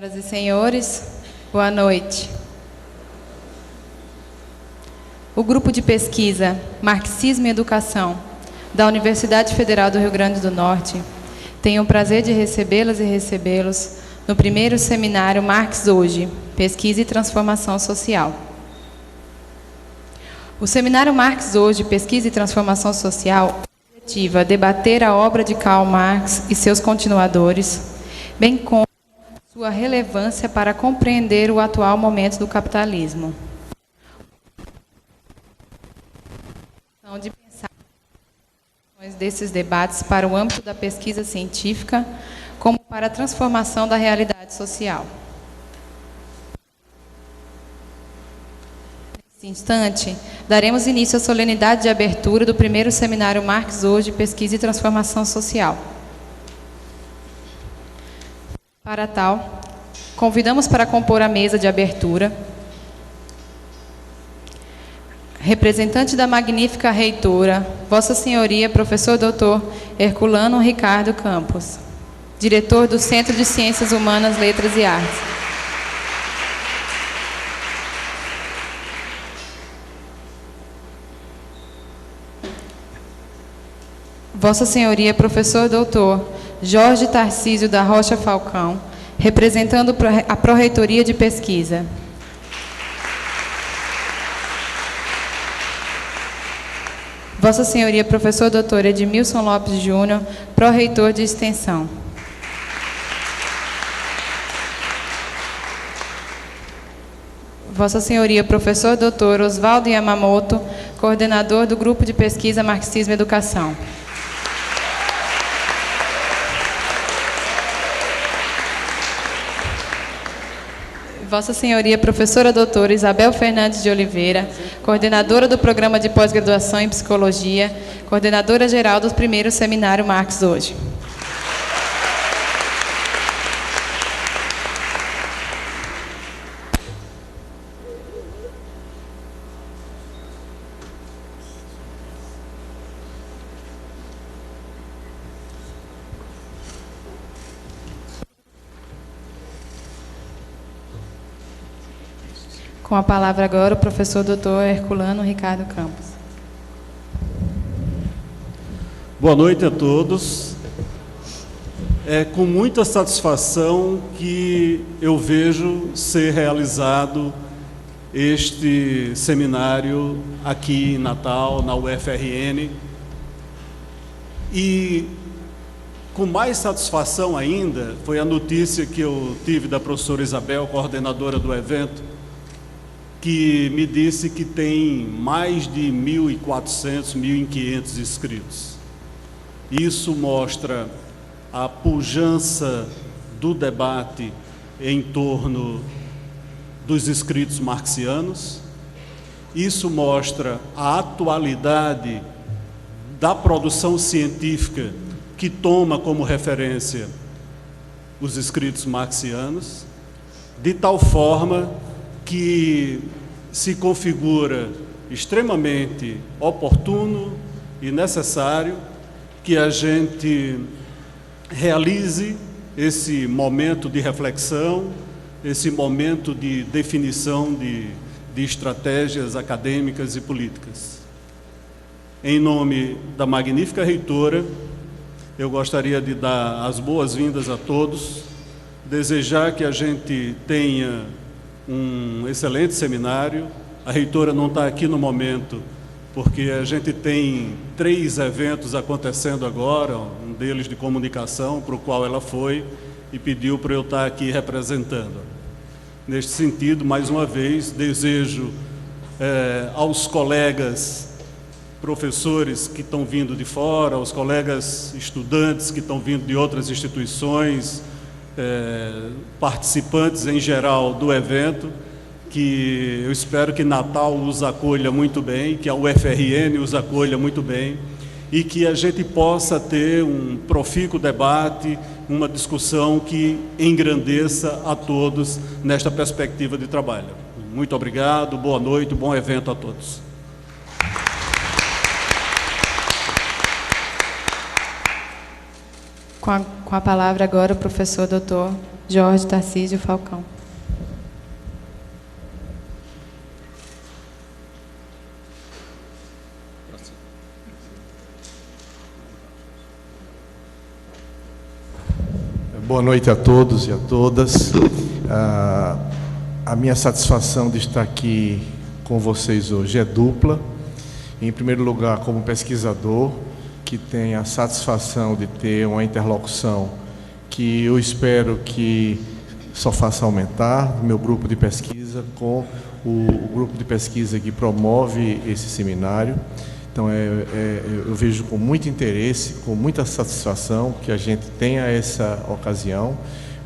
Senhoras e senhores, boa noite. O grupo de pesquisa Marxismo e Educação da Universidade Federal do Rio Grande do Norte tem o prazer de recebê-las e recebê-los no primeiro seminário Marx Hoje, Pesquisa e Transformação Social. O seminário Marx Hoje, Pesquisa e Transformação Social objetiva debater a obra de Karl Marx e seus continuadores, bem como sua relevância para compreender o atual momento do capitalismo. De pensar desses debates para o âmbito da pesquisa científica, como para a transformação da realidade social. Nesse instante, daremos início à solenidade de abertura do primeiro seminário Marx Hoje, Pesquisa e Transformação Social. Para tal, convidamos para compor a mesa de abertura representante da magnífica reitora, Vossa Senhoria, professor Dr. Herculano Ricardo Campos, diretor do Centro de Ciências Humanas, Letras e Artes. Vossa Senhoria, professor Dr. Jorge Tarcísio da Rocha Falcão, representando a Pró-Reitoria de Pesquisa. Vossa Senhoria, professor Dr. Edmilson Lopes Júnior, Pró-Reitor de Extensão. Vossa Senhoria, professor Dr. Oswaldo Yamamoto, coordenador do Grupo de Pesquisa Marxismo e Educação. Vossa Senhoria, professora doutora Isabel Fernandes de Oliveira, coordenadora do Programa de Pós-Graduação em Psicologia, coordenadora geral do primeiro seminário Marx Hoje. Com a palavra agora o professor Dr. Herculano Ricardo Campos. Boa noite a todos. É com muita satisfação que eu vejo ser realizado este seminário aqui em Natal, na UFRN. E com mais satisfação ainda foi a notícia que eu tive da professora Isabel, coordenadora do evento, que me disse que tem mais de 1.400, 1.500 inscritos. Isso mostra a pujança do debate em torno dos escritos marxianos. Isso mostra a atualidade da produção científica que toma como referência os escritos marxianos, de tal forma que se configura extremamente oportuno e necessário que a gente realize esse momento de reflexão, esse momento de definição de estratégias acadêmicas e políticas. Em nome da magnífica reitora, eu gostaria de dar as boas-vindas a todos, desejar que a gente tenha um excelente seminário. A reitora não está aqui no momento, porque a gente tem 3 eventos acontecendo agora, um deles de comunicação, para o qual ela foi e pediu para eu estar aqui representando. Neste sentido, mais uma vez, desejo aos colegas professores que estão vindo de fora, aos colegas estudantes que estão vindo de outras instituições, participantes em geral do evento, que eu espero que Natal os acolha muito bem, que a UFRN os acolha muito bem e que a gente possa ter um profícuo debate, uma discussão que engrandeça a todos nesta perspectiva de trabalho. Muito obrigado, boa noite, bom evento a todos. Com a palavra agora o professor Dr. Jorge Tarcísio Falcão. Boa noite a todos e a todas. A minha satisfação de estar aqui com vocês hoje é dupla. Em primeiro lugar, como pesquisador, que tem a satisfação de ter uma interlocução que eu espero que só faça aumentar, meu grupo de pesquisa com o grupo de pesquisa que promove esse seminário. Então, eu vejo com muito interesse, com muita satisfação que a gente tenha essa ocasião.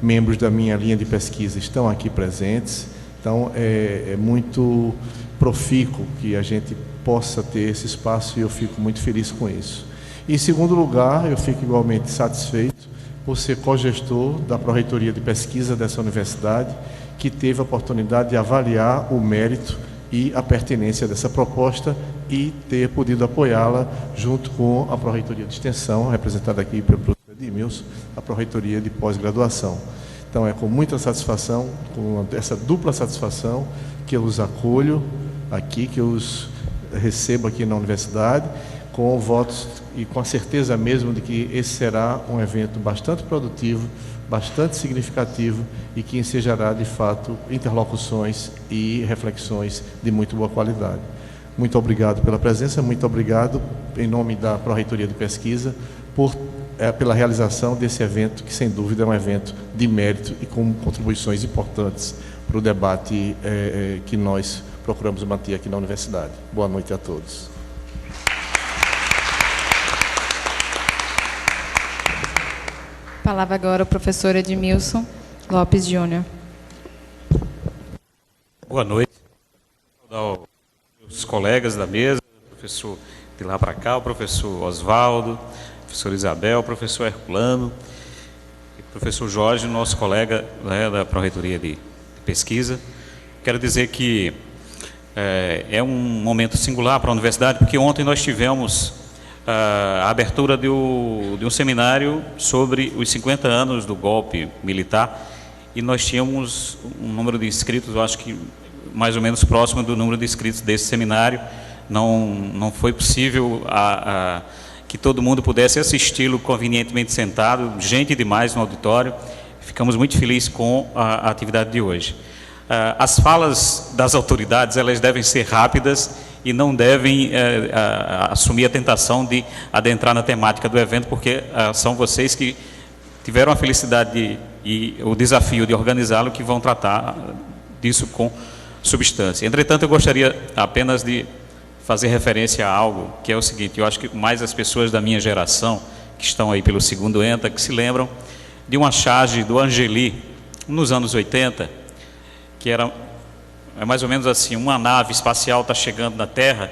Membros da minha linha de pesquisa estão aqui presentes. Então, é muito profícuo que a gente possa ter esse espaço e eu fico muito feliz com isso. E, em segundo lugar, eu fico igualmente satisfeito por ser cogestor da Pró-Reitoria de Pesquisa dessa universidade, que teve a oportunidade de avaliar o mérito e a pertinência dessa proposta e ter podido apoiá-la junto com a Pró-Reitoria de Extensão, representada aqui pelo professor Edmilson, a Pró-Reitoria de Pós-Graduação. Então, é com muita satisfação, com essa dupla satisfação, que eu os acolho aqui, que eu os recebo aqui na universidade, com votos e com a certeza mesmo de que esse será um evento bastante produtivo, bastante significativo e que ensejará, de fato, interlocuções e reflexões de muito boa qualidade. Muito obrigado pela presença, muito obrigado, em nome da Pró-Reitoria de Pesquisa, pela realização desse evento, que, sem dúvida, é um evento de mérito e com contribuições importantes para o debate que nós procuramos manter aqui na universidade. Boa noite a todos. Palavra agora o professor Edmilson Lopes Júnior. Boa noite. Vou dar os colegas da mesa, o professor de lá para cá, o professor Oswaldo, a professora Isabel, o professor Herculano, e o professor Jorge, nosso colega, né, da Pró-Reitoria de Pesquisa. Quero dizer que é um momento singular para a universidade, porque ontem nós tivemos a abertura de um seminário sobre os 50 anos do golpe militar, e nós tínhamos um número de inscritos, eu acho que mais ou menos próximo do número de inscritos desse seminário. Não foi possível que todo mundo pudesse assisti-lo convenientemente sentado, gente demais no auditório. Ficamos muito felizes com a atividade de hoje. As falas das autoridades, elas devem ser rápidas e não devem assumir a tentação de adentrar na temática do evento, porque são vocês que tiveram a felicidade e o desafio de organizá-lo que vão tratar disso com substância. Entretanto, eu gostaria apenas de fazer referência a algo que é o seguinte: eu acho que mais as pessoas da minha geração, que estão aí pelo segundo ENTA, que se lembram de uma charge do Angeli, nos anos 80, que era mais ou menos assim: uma nave espacial está chegando na Terra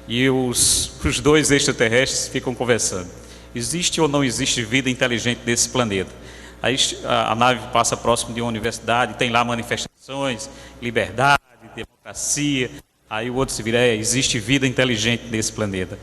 e os dois extraterrestres ficam conversando. Existe ou não existe vida inteligente nesse planeta? Aí a nave passa próximo de uma universidade, tem lá manifestações, liberdade, democracia. Aí o outro se vira: existe vida inteligente nesse planeta.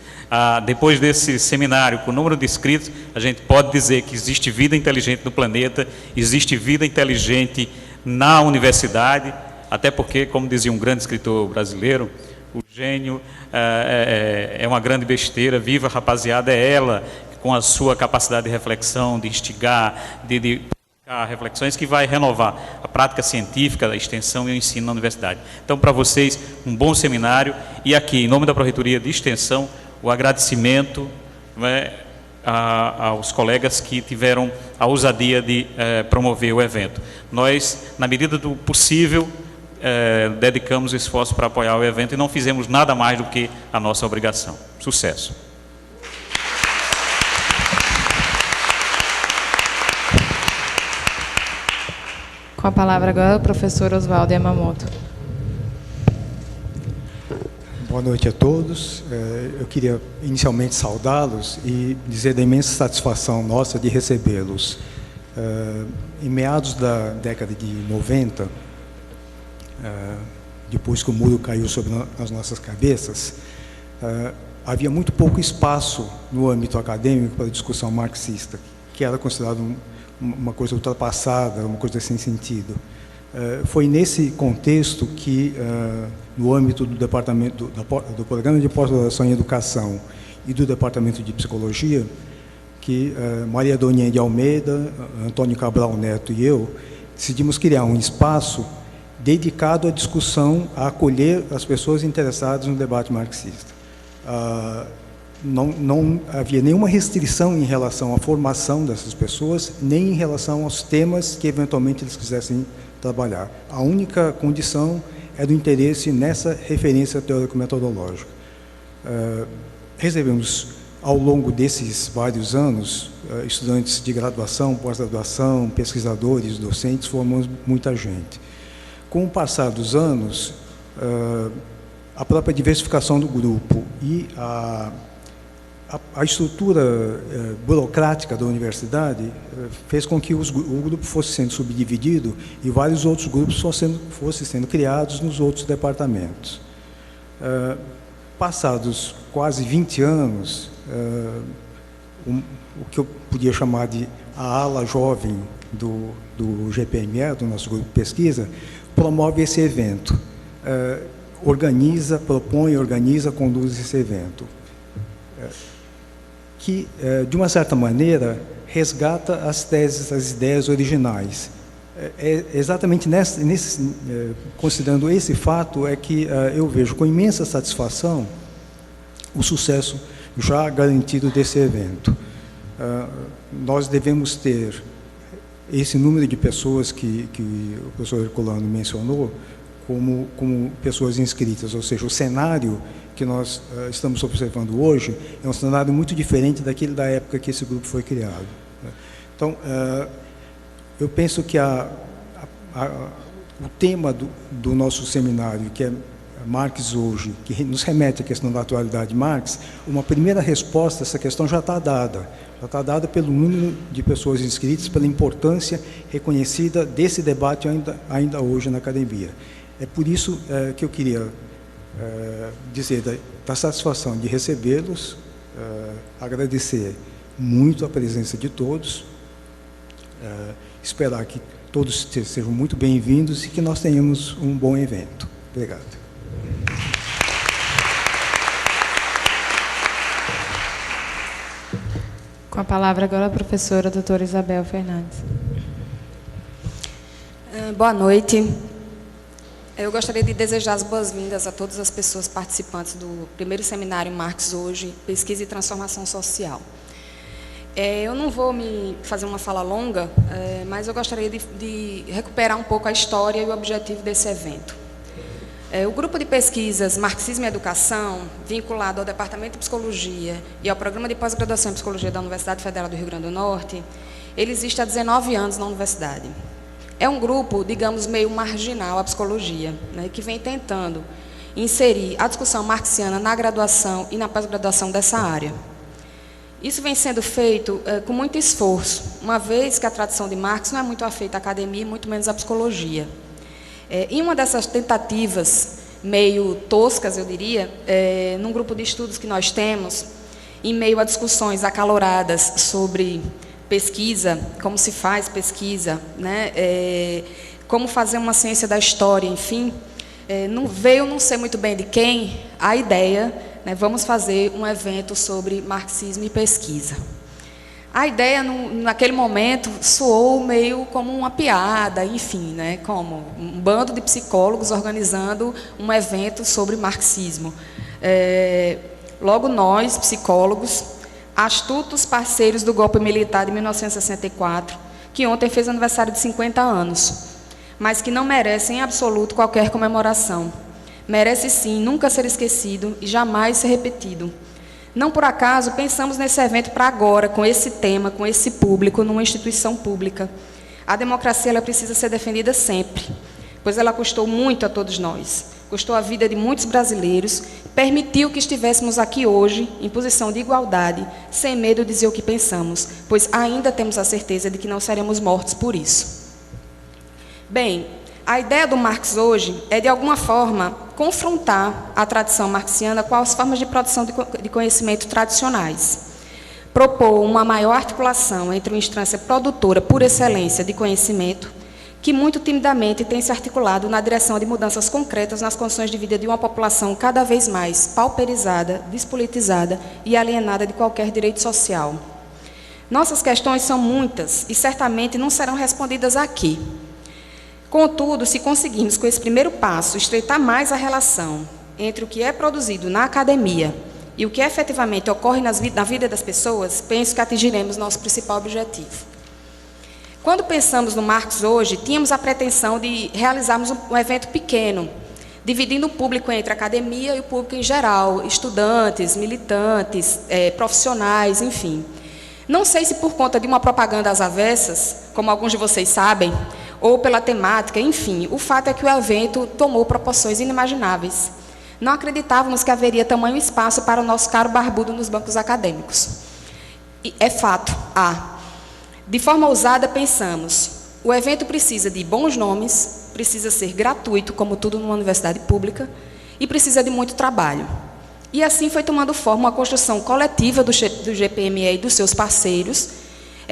Depois desse seminário, com o número de inscritos, a gente pode dizer que existe vida inteligente no planeta, existe vida inteligente na universidade, até porque, como dizia um grande escritor brasileiro, o gênio é uma grande besteira, viva rapaziada é ela, com a sua capacidade de reflexão, de instigar, de reflexões, que vai renovar a prática científica, a extensão e o ensino na universidade. Então, para vocês, um bom seminário, e aqui, em nome da Pró-Reitoria de Extensão, o agradecimento, né, aos colegas que tiveram a ousadia de promover o evento. Nós, na medida do possível, dedicamos esforço para apoiar o evento e não fizemos nada mais do que a nossa obrigação. Sucesso! Com a palavra agora o professor Oswaldo Yamamoto. Boa noite a todos. Eu queria inicialmente saudá-los e dizer da imensa satisfação nossa de recebê-los. Em meados da década de 90, depois que o muro caiu sobre as nossas cabeças, havia muito pouco espaço no âmbito acadêmico para a discussão marxista, que era considerado uma coisa ultrapassada, uma coisa sem sentido. Foi nesse contexto que, no âmbito do departamento do Programa de Pós-Graduação em Educação e do Departamento de Psicologia, que Maria Doninha de Almeida, Antônio Cabral Neto e eu decidimos criar um espaço dedicado à discussão, a acolher as pessoas interessadas no debate marxista. Não havia nenhuma restrição em relação à formação dessas pessoas, nem em relação aos temas que eventualmente eles quisessem trabalhar. A única condição é do interesse nessa referência teórico-metodológica. Recebemos, ao longo desses vários anos, estudantes de graduação, pós-graduação, pesquisadores, docentes, formamos muita gente. Com o passar dos anos, a própria diversificação do grupo e a estrutura burocrática da universidade fez com que o grupo fosse sendo subdividido e vários outros grupos fossem sendo criados nos outros departamentos. Passados quase 20 anos, o que eu podia chamar de a ala jovem do GPME, do nosso grupo de pesquisa, promove esse evento, conduz esse evento, que, de uma certa maneira, resgata as teses, as ideias originais. Exatamente considerando esse fato, é que eu vejo com imensa satisfação o sucesso já garantido desse evento. Nós devemos ter esse número de pessoas que o professor Herculano mencionou como pessoas inscritas, ou seja, o cenário que nós estamos observando hoje é um cenário muito diferente daquele da época que esse grupo foi criado. Então, eu penso que o tema do nosso seminário, que é Marx hoje, que nos remete à questão da atualidade de Marx, uma primeira resposta a essa questão já está dada. Já está dada pelo número de pessoas inscritas, pela importância reconhecida desse debate ainda hoje na academia. É por isso que eu queria dizer da satisfação de recebê-los, agradecer muito a presença de todos, esperar que todos sejam muito bem-vindos e que nós tenhamos um bom evento. Obrigado. Com a palavra agora a professora doutora Isabel Fernandes. Boa noite. Eu gostaria de desejar as boas-vindas a todas as pessoas participantes do primeiro seminário Marx Hoje, Pesquisa e Transformação Social. Eu não vou me fazer uma fala longa, mas eu gostaria de recuperar um pouco a história e o objetivo desse evento. O grupo de pesquisas Marxismo e Educação, vinculado ao Departamento de Psicologia e ao Programa de Pós-Graduação em Psicologia da Universidade Federal do Rio Grande do Norte, ele existe há 19 anos na universidade. É um grupo, digamos, meio marginal à psicologia, né, que vem tentando inserir a discussão marxiana na graduação e na pós-graduação dessa área. Isso vem sendo feito com muito esforço, uma vez que a tradição de Marx não é muito afeita à academia e muito menos à psicologia. Em uma dessas tentativas, meio toscas, eu diria, num grupo de estudos que nós temos, em meio a discussões acaloradas sobre pesquisa, como se faz pesquisa, né, como fazer uma ciência da história, enfim, não sei muito bem de quem, a ideia, né, vamos fazer um evento sobre marxismo e pesquisa. A ideia, naquele momento, soou meio como uma piada, enfim, né, como um bando de psicólogos organizando um evento sobre marxismo. Logo nós, psicólogos, astutos parceiros do golpe militar de 1964, que ontem fez aniversário de 50 anos, mas que não merecem em absoluto qualquer comemoração. Merece sim nunca ser esquecido e jamais ser repetido. Não por acaso pensamos nesse evento para agora, com esse tema, com esse público, numa instituição pública. A democracia ela precisa ser defendida sempre, pois ela custou muito a todos nós. Custou a vida de muitos brasileiros, permitiu que estivéssemos aqui hoje, em posição de igualdade, sem medo de dizer o que pensamos, pois ainda temos a certeza de que não seremos mortos por isso. Bem, a ideia do Marx hoje é, de alguma forma, confrontar a tradição marxiana com as formas de produção de conhecimento tradicionais. propor uma maior articulação entre uma instância produtora por excelência de conhecimento, que muito timidamente tem se articulado na direção de mudanças concretas nas condições de vida de uma população cada vez mais pauperizada, despolitizada e alienada de qualquer direito social. Nossas questões são muitas e certamente não serão respondidas aqui. Contudo, se conseguirmos com esse primeiro passo estreitar mais a relação entre o que é produzido na academia e o que efetivamente ocorre na vida das pessoas, penso que atingiremos nosso principal objetivo. Quando pensamos no Marx hoje, tínhamos a pretensão de realizarmos um evento pequeno, dividindo o público entre a academia e o público em geral, estudantes, militantes, profissionais, enfim. Não sei se por conta de uma propaganda às avessas, como alguns de vocês sabem, ou pela temática, enfim, o fato é que o evento tomou proporções inimagináveis. Não acreditávamos que haveria tamanho espaço para o nosso caro barbudo nos bancos acadêmicos. E é fato, De forma ousada, pensamos, o evento precisa de bons nomes, precisa ser gratuito, como tudo numa universidade pública, e precisa de muito trabalho. E assim foi tomando forma uma construção coletiva do GPME e dos seus parceiros,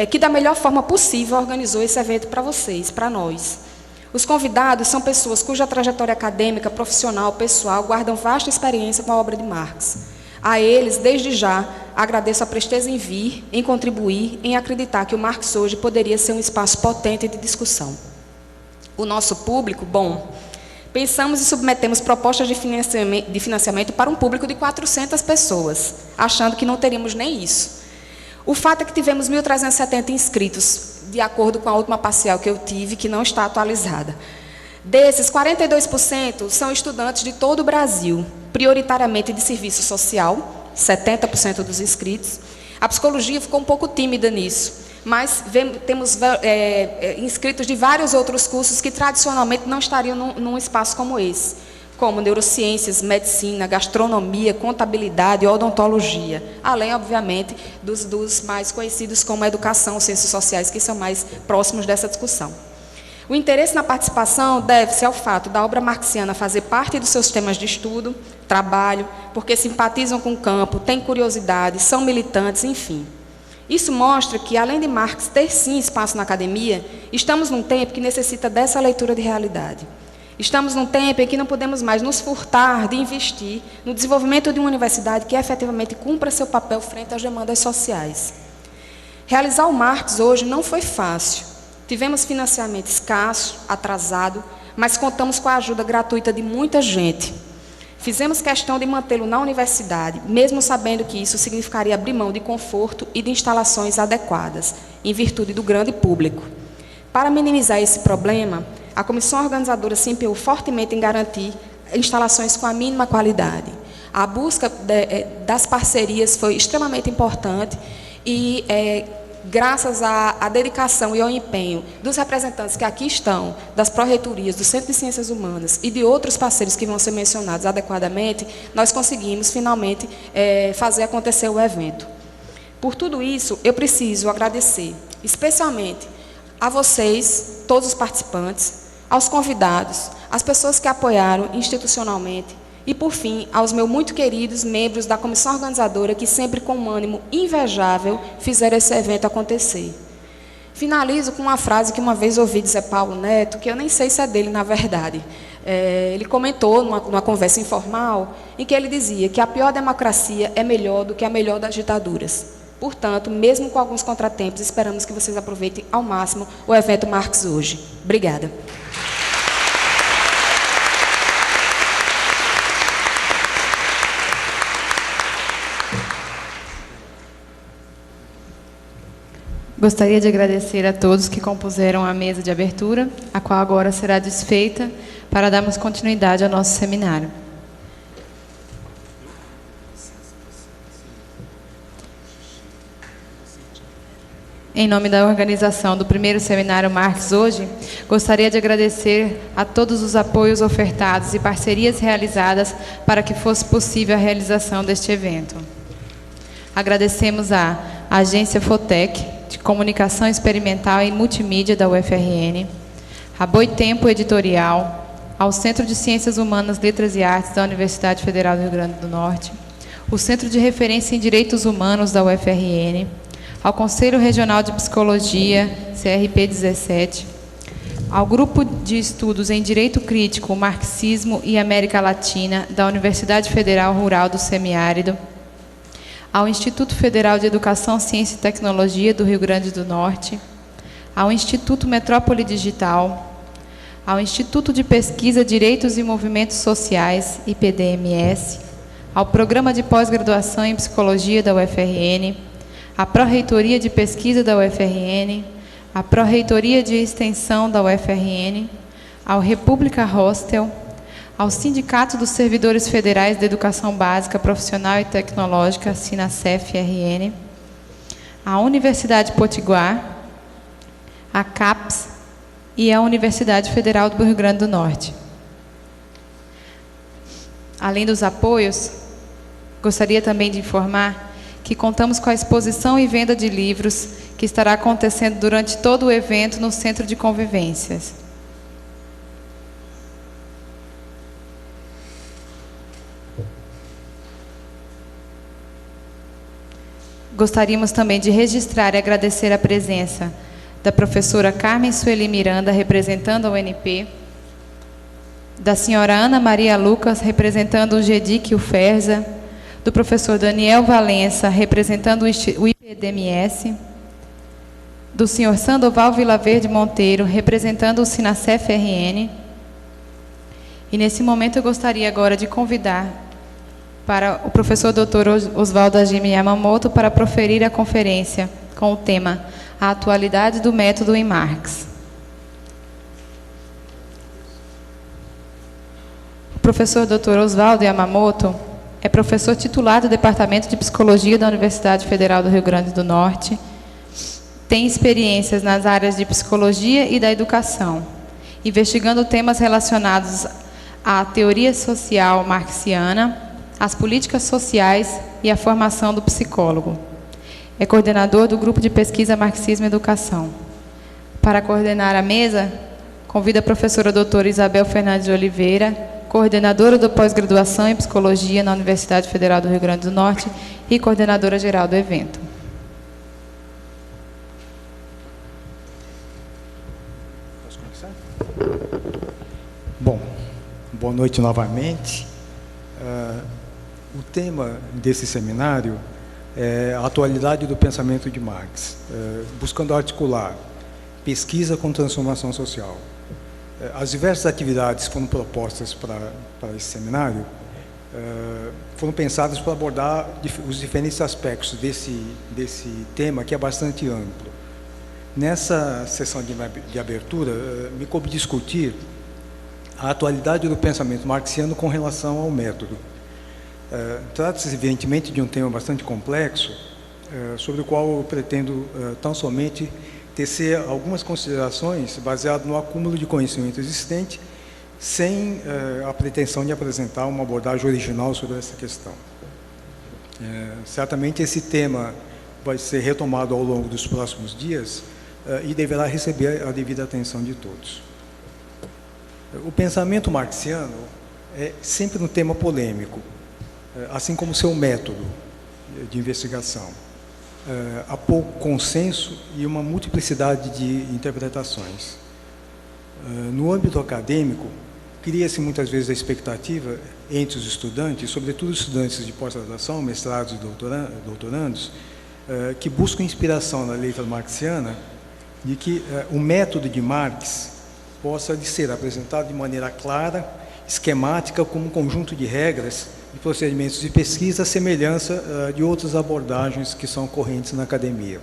que da melhor forma possível organizou esse evento para vocês, para nós. Os convidados são pessoas cuja trajetória acadêmica, profissional, pessoal, guardam vasta experiência com a obra de Marx. A eles, desde já, agradeço a presteza em vir, em contribuir, em acreditar que o Marx hoje poderia ser um espaço potente de discussão. O nosso público, pensamos e submetemos propostas de financiamento para um público de 400 pessoas, achando que não teríamos nem isso. O fato é que tivemos 1.370 inscritos, de acordo com a última parcial que eu tive, que não está atualizada. Desses, 42% são estudantes de todo o Brasil, prioritariamente de serviço social, 70% dos inscritos. A psicologia ficou um pouco tímida nisso, mas temos inscritos de vários outros cursos que tradicionalmente não estariam num espaço como esse, como neurociências, medicina, gastronomia, contabilidade, odontologia, além, obviamente, dos mais conhecidos como educação, ciências sociais, que são mais próximos dessa discussão. O interesse na participação deve-se ao fato da obra marxiana fazer parte dos seus temas de estudo, trabalho, porque simpatizam com o campo, têm curiosidade, são militantes, enfim. Isso mostra que, além de Marx ter sim espaço na academia, estamos num tempo que necessita dessa leitura de realidade. Estamos num tempo em que não podemos mais nos furtar de investir no desenvolvimento de uma universidade que efetivamente cumpra seu papel frente às demandas sociais. Realizar o Marx hoje não foi fácil. Tivemos financiamento escasso, atrasado, mas contamos com a ajuda gratuita de muita gente. Fizemos questão de mantê-lo na universidade, mesmo sabendo que isso significaria abrir mão de conforto e de instalações adequadas, em virtude do grande público. Para minimizar esse problema, a comissão organizadora se empenhou fortemente em garantir instalações com a mínima qualidade. A busca das parcerias foi extremamente importante e, graças à dedicação e ao empenho dos representantes que aqui estão, das pró-reitorias, do Centro de Ciências Humanas e de outros parceiros que vão ser mencionados adequadamente, nós conseguimos, finalmente, fazer acontecer o evento. Por tudo isso, eu preciso agradecer, especialmente a vocês, todos os participantes, aos convidados, às pessoas que apoiaram institucionalmente e, por fim, aos meus muito queridos membros da comissão organizadora que sempre com um ânimo invejável fizeram esse evento acontecer. Finalizo com uma frase que uma vez ouvi de Zé Paulo Neto, que eu nem sei se é dele na verdade. Ele comentou numa conversa informal, em que ele dizia que a pior democracia é melhor do que a melhor das ditaduras. Portanto, mesmo com alguns contratempos, esperamos que vocês aproveitem ao máximo o evento Marx hoje. Obrigada. Gostaria de agradecer a todos que compuseram a mesa de abertura, a qual agora será desfeita para darmos continuidade ao nosso seminário. Em nome da organização do primeiro seminário Marx hoje, gostaria de agradecer a todos os apoios ofertados e parcerias realizadas para que fosse possível a realização deste evento. Agradecemos à Agência Fotec, de Comunicação Experimental e Multimídia da UFRN, a Boitempo Editorial, ao Centro de Ciências Humanas, Letras e Artes da Universidade Federal do Rio Grande do Norte, o Centro de Referência em Direitos Humanos da UFRN, ao Conselho Regional de Psicologia, CRP 17, ao Grupo de Estudos em Direito Crítico, Marxismo e América Latina, da Universidade Federal Rural do Semiárido, ao Instituto Federal de Educação, Ciência e Tecnologia do Rio Grande do Norte, ao Instituto Metrópole Digital, ao Instituto de Pesquisa, Direitos e Movimentos Sociais, IPDMS, ao Programa de Pós-Graduação em Psicologia da UFRN, à Pró-Reitoria de Pesquisa da UFRN, à Pró-Reitoria de Extensão da UFRN, ao República Hostel, ao Sindicato dos Servidores Federais da Educação Básica, Profissional e Tecnológica, SINASEF-RN, à Universidade Potiguar, à CAPES e à Universidade Federal do Rio Grande do Norte. Além dos apoios, gostaria também de informar que contamos com a exposição e venda de livros que estará acontecendo durante todo o evento no Centro de Convivências. Gostaríamos também de registrar e agradecer a presença da professora Carmen Sueli Miranda, representando a UNP, da senhora Ana Maria Lucas, representando o GEDIC e o FERSA, do professor Daniel Valença, representando o IPDMS, do senhor Sandoval Vilaverde Monteiro, representando o SINASEF-RN. E nesse momento eu gostaria agora de convidar para o professor Dr. Oswaldo Hajime Yamamoto para proferir a conferência com o tema A Atualidade do Método em Marx. O professor Dr. Oswaldo Yamamoto é professor titular do Departamento de Psicologia da Universidade Federal do Rio Grande do Norte. Tem experiências nas áreas de psicologia e da educação, investigando temas relacionados à teoria social marxiana, às políticas sociais e à formação do psicólogo. É coordenador do Grupo de Pesquisa Marxismo e Educação. Para coordenar a mesa, convido a professora doutora Isabel Fernandes de Oliveira, coordenadora da pós-graduação em Psicologia na Universidade Federal do Rio Grande do Norte e coordenadora geral do evento. Bom, boa noite novamente. O tema desse seminário é a atualidade do pensamento de Marx, buscando articular pesquisa com transformação social. As diversas atividades que foram propostas para esse seminário foram pensadas para abordar os diferentes aspectos desse tema, que é bastante amplo. Nessa sessão de abertura, me coube discutir a atualidade do pensamento marxiano com relação ao método. Trata-se, evidentemente, de um tema bastante complexo, sobre o qual eu pretendo tão somente tecer algumas considerações baseadas no acúmulo de conhecimento existente, sem a pretensão de apresentar uma abordagem original sobre essa questão. Certamente esse tema vai ser retomado ao longo dos próximos dias e deverá receber a devida atenção de todos. O pensamento marxiano é sempre um tema polêmico, assim como seu método de investigação. Há pouco consenso e uma multiplicidade de interpretações. No âmbito acadêmico, cria-se muitas vezes a expectativa entre os estudantes, sobretudo os estudantes de pós-graduação, mestrados e doutorandos, que buscam inspiração na letra marxiana, de que o método de Marx possa ser apresentado de maneira clara, esquemática, como um conjunto de regras e procedimentos de pesquisa, à semelhança de outras abordagens que são correntes na academia.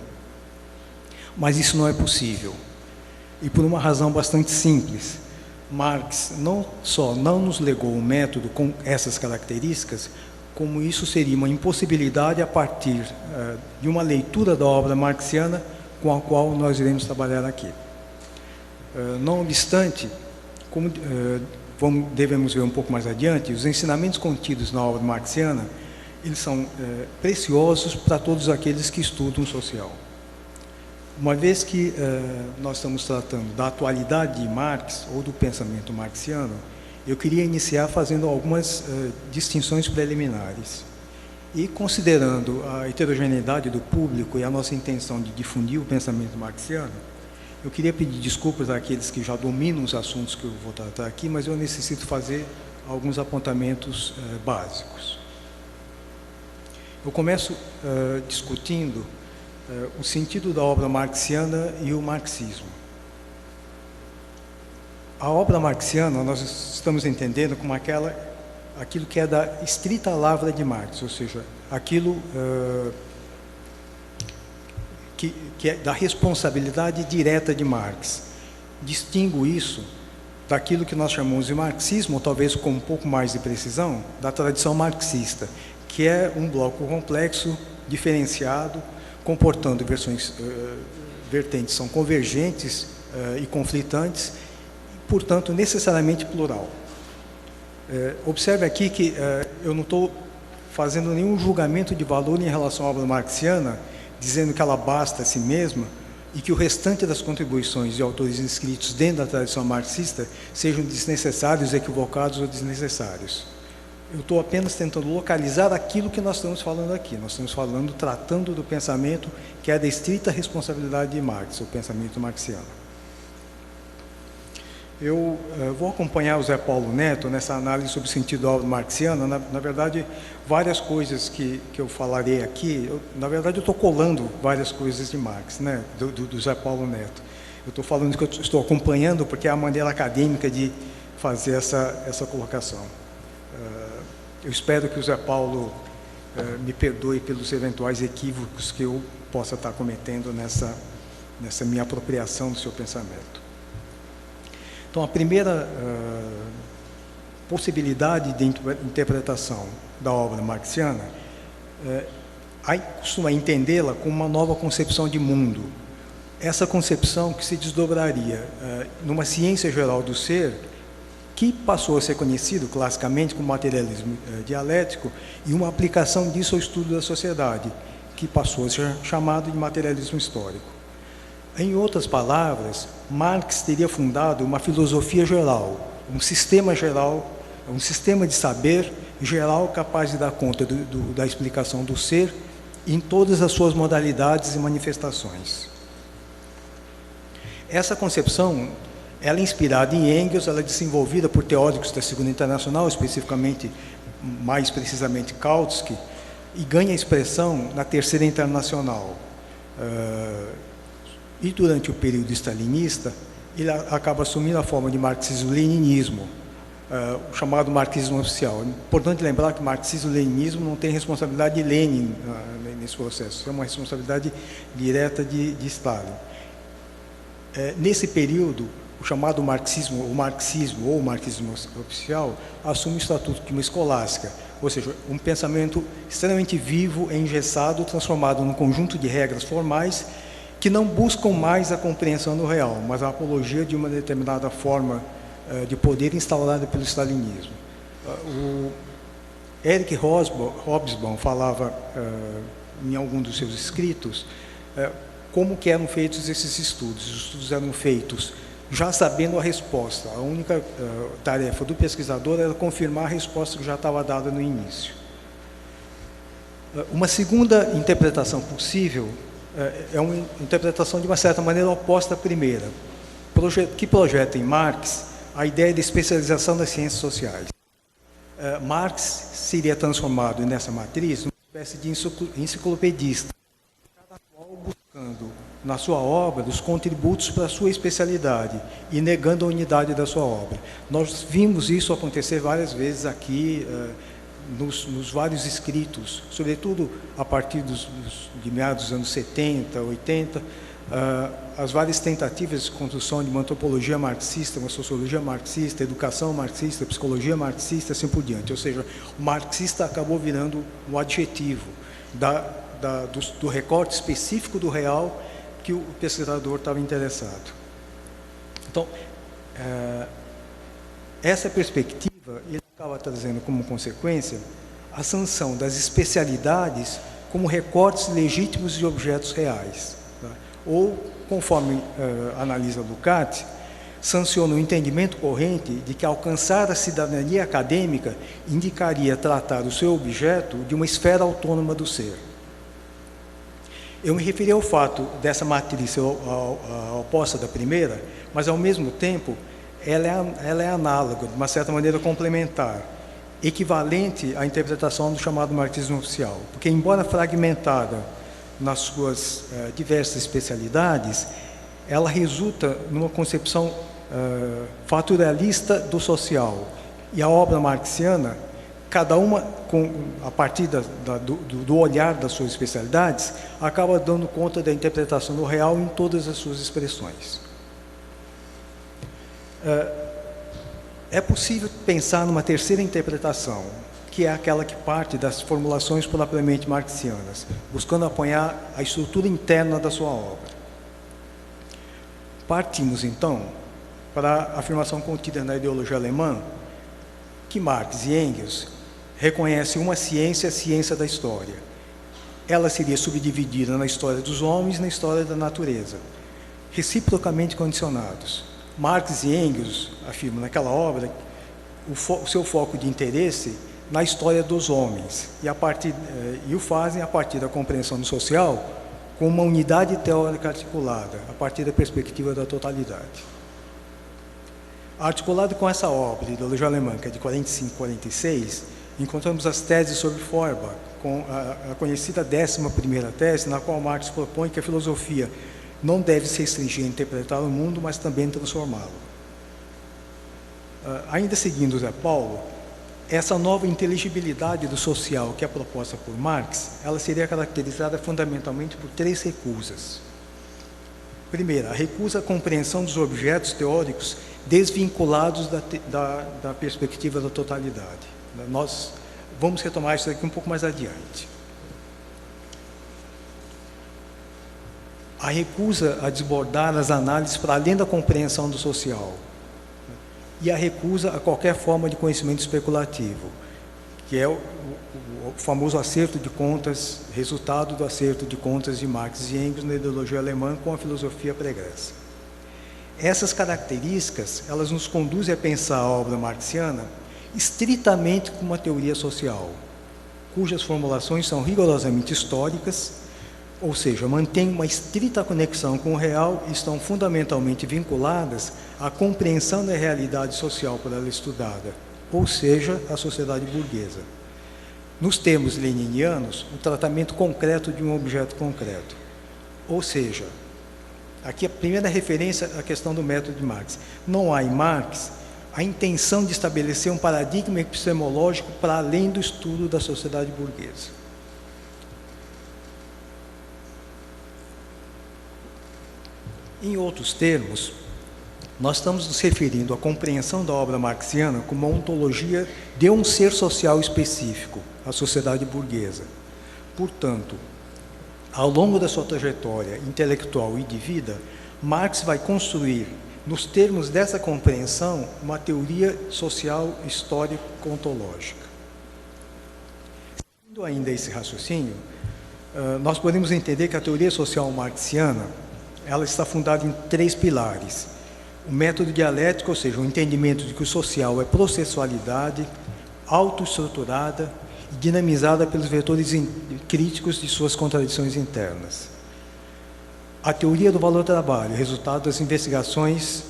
Mas isso não é possível. E por uma razão bastante simples. Marx não só não nos legou um método com essas características, como isso seria uma impossibilidade a partir de uma leitura da obra marxiana com a qual nós iremos trabalhar aqui. Não obstante, como devemos ver um pouco mais adiante, os ensinamentos contidos na obra marxiana, eles são preciosos para todos aqueles que estudam social. Uma vez que nós estamos tratando da atualidade de Marx, ou do pensamento marxiano, eu queria iniciar fazendo algumas distinções preliminares. E considerando a heterogeneidade do público e a nossa intenção de difundir o pensamento marxiano, eu queria pedir desculpas àqueles que já dominam os assuntos que eu vou tratar aqui, mas eu necessito fazer alguns apontamentos básicos. Eu começo discutindo o sentido da obra marxiana e o marxismo. A obra marxiana nós estamos entendendo como aquilo que é da estrita lavra de Marx, ou seja, aquilo que é da responsabilidade direta de Marx. Distingo isso daquilo que nós chamamos de marxismo, ou talvez com um pouco mais de precisão, da tradição marxista, que é um bloco complexo, diferenciado, comportando vertentes são convergentes e conflitantes, e, portanto, necessariamente plural. Observe aqui que eu não estou fazendo nenhum julgamento de valor em relação à obra marxiana, dizendo que ela basta a si mesma e que o restante das contribuições de autores inscritos dentro da tradição marxista sejam desnecessários, equivocados ou desnecessários. Eu estou apenas tentando localizar aquilo que nós estamos falando aqui. Nós estamos tratando do pensamento que é da estrita responsabilidade de Marx, o pensamento marxiano. Eu vou acompanhar o Zé Paulo Neto nessa análise sobre o sentido da obra marxiana. Na verdade, várias coisas que eu falarei aqui, na verdade eu estou colando várias coisas de Marx, né, do Zé Paulo Neto. Eu estou falando que eu estou acompanhando porque é a maneira acadêmica de fazer essa colocação. Eu espero que o Zé Paulo me perdoe pelos eventuais equívocos que eu possa estar cometendo nessa minha apropriação do seu pensamento. Então, a primeira possibilidade de interpretação da obra marxiana costuma entendê-la como uma nova concepção de mundo. Essa concepção que se desdobraria numa ciência geral do ser, que passou a ser conhecido classicamente como materialismo dialético, e uma aplicação disso ao estudo da sociedade, que passou a ser chamado de materialismo histórico. Em outras palavras, Marx teria fundado uma filosofia geral, um sistema geral, um sistema de saber geral capaz de dar conta da explicação do ser em todas as suas modalidades e manifestações. Essa concepção, ela é inspirada em Engels, ela é desenvolvida por teóricos da Segunda Internacional, especificamente, mais precisamente Kautsky, e ganha expressão na Terceira Internacional. E durante o período stalinista, ele acaba assumindo a forma de marxismo-leninismo, o chamado marxismo oficial. É importante lembrar que marxismo-leninismo não tem responsabilidade de Lenin nesse processo, é uma responsabilidade direta de Stalin. Nesse período, o chamado marxismo ou marxismo oficial assume o estatuto de uma escolástica, ou seja, um pensamento extremamente vivo, engessado, transformado num conjunto de regras formais que não buscam mais a compreensão do real, mas a apologia de uma determinada forma de poder instaurada pelo stalinismo. O Eric Hobsbawm falava em algum dos seus escritos como que eram feitos esses estudos. Os estudos eram feitos já sabendo a resposta. A única tarefa do pesquisador era confirmar a resposta que já estava dada no início. Uma segunda interpretação possível é uma interpretação de uma certa maneira oposta à primeira, que projeta em Marx a ideia de especialização das ciências sociais. Marx seria transformado nessa matriz numa espécie de enciclopedista, cada qual buscando na sua obra os contributos para a sua especialidade e negando a unidade da sua obra. Nós vimos isso acontecer várias vezes aqui, nos vários escritos, sobretudo a partir de meados dos anos 70, 80, as várias tentativas de construção de uma antropologia marxista, uma sociologia marxista, educação marxista, psicologia marxista, assim por diante. Ou seja, o marxista acabou virando um adjetivo do recorte específico do real que o pesquisador estava interessado. Então, essa perspectiva ele acaba trazendo como consequência a sanção das especialidades como recortes legítimos de objetos reais. Tá? Ou, conforme analisa Lukács, sanciona o entendimento corrente de que alcançar a cidadania acadêmica indicaria tratar o seu objeto de uma esfera autônoma do ser. Eu me referi ao fato dessa matriz ser oposta da primeira, mas, ao mesmo tempo, ela é análoga, de uma certa maneira complementar, equivalente à interpretação do chamado marxismo oficial, porque, embora fragmentada nas suas diversas especialidades, ela resulta numa concepção fatorialista do social. E a obra marxiana, cada uma, a partir do olhar das suas especialidades, acaba dando conta da interpretação do real em todas as suas expressões. É possível pensar numa terceira interpretação, que é aquela que parte das formulações propriamente marxianas, buscando apoiar a estrutura interna da sua obra. Partimos, então, para a afirmação contida na ideologia alemã, que Marx e Engels reconhecem uma ciência, a ciência da história. Ela seria subdividida na história dos homens e na história da natureza, reciprocamente condicionados. Marx e Engels afirmam naquela obra o seu foco de interesse na história dos homens, e o fazem a partir da compreensão do social com uma unidade teórica articulada, a partir da perspectiva da totalidade. Articulado com essa obra, Ideologia Alemã, que é de 45 e 46, encontramos as teses sobre Feuerbach, com a conhecida 11ª tese, na qual Marx propõe que a filosofia não deve se restringir a interpretar o mundo, mas também transformá-lo. Ainda seguindo Zé Paulo, essa nova inteligibilidade do social que é proposta por Marx, ela seria caracterizada fundamentalmente por 3 recusas. Primeira, a recusa à compreensão dos objetos teóricos desvinculados da perspectiva da totalidade. Nós vamos retomar isso aqui um pouco mais adiante. A recusa a desbordar as análises para além da compreensão do social. E a recusa a qualquer forma de conhecimento especulativo, que é o famoso acerto de contas, resultado do acerto de contas de Marx e Engels na ideologia alemã com a filosofia pregressa. Essas características, elas nos conduzem a pensar a obra marxiana estritamente como uma teoria social, cujas formulações são rigorosamente históricas, ou seja, mantêm uma estrita conexão com o real e estão fundamentalmente vinculadas à compreensão da realidade social por ela estudada, ou seja, a sociedade burguesa. Nos termos leninianos, o tratamento concreto de um objeto concreto. Ou seja, aqui a primeira referência à questão do método de Marx. Não há em Marx a intenção de estabelecer um paradigma epistemológico para além do estudo da sociedade burguesa. Em outros termos, nós estamos nos referindo à compreensão da obra marxiana como uma ontologia de um ser social específico, a sociedade burguesa. Portanto, ao longo da sua trajetória intelectual e de vida, Marx vai construir, nos termos dessa compreensão, uma teoria social histórico-ontológica. Seguindo ainda esse raciocínio, nós podemos entender que a teoria social marxiana ela está fundada em 3 pilares. O método dialético, ou seja, o entendimento de que o social é processualidade, autoestruturada e dinamizada pelos vetores críticos de suas contradições internas. A teoria do valor-trabalho, resultado das investigações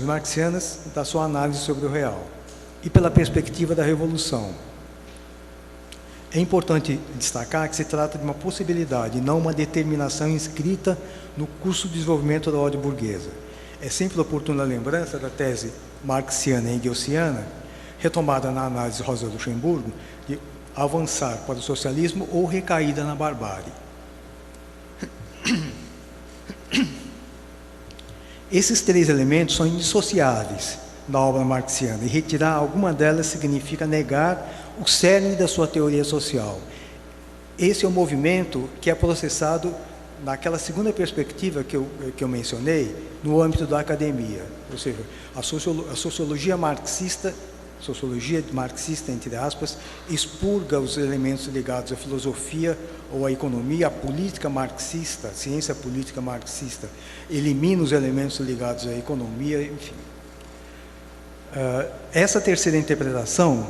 marxianas, da sua análise sobre o real. E pela perspectiva da revolução. É importante destacar que se trata de uma possibilidade, não uma determinação inscrita no curso de desenvolvimento da ordem burguesa. É sempre oportuna a lembrança da tese marxiana e engelsiana, retomada na análise de Rosa Luxemburgo, de avançar para o socialismo ou recaída na barbárie. Esses 3 elementos são indissociáveis da obra marxiana, e retirar alguma delas significa negar o cerne da sua teoria social. Esse é o movimento que é processado naquela segunda perspectiva que eu mencionei, no âmbito da academia. Ou seja, a sociologia marxista sociologia marxista, entre aspas, expurga os elementos ligados à filosofia ou à economia, a política marxista, a ciência política marxista, elimina os elementos ligados à economia, enfim. Essa terceira interpretação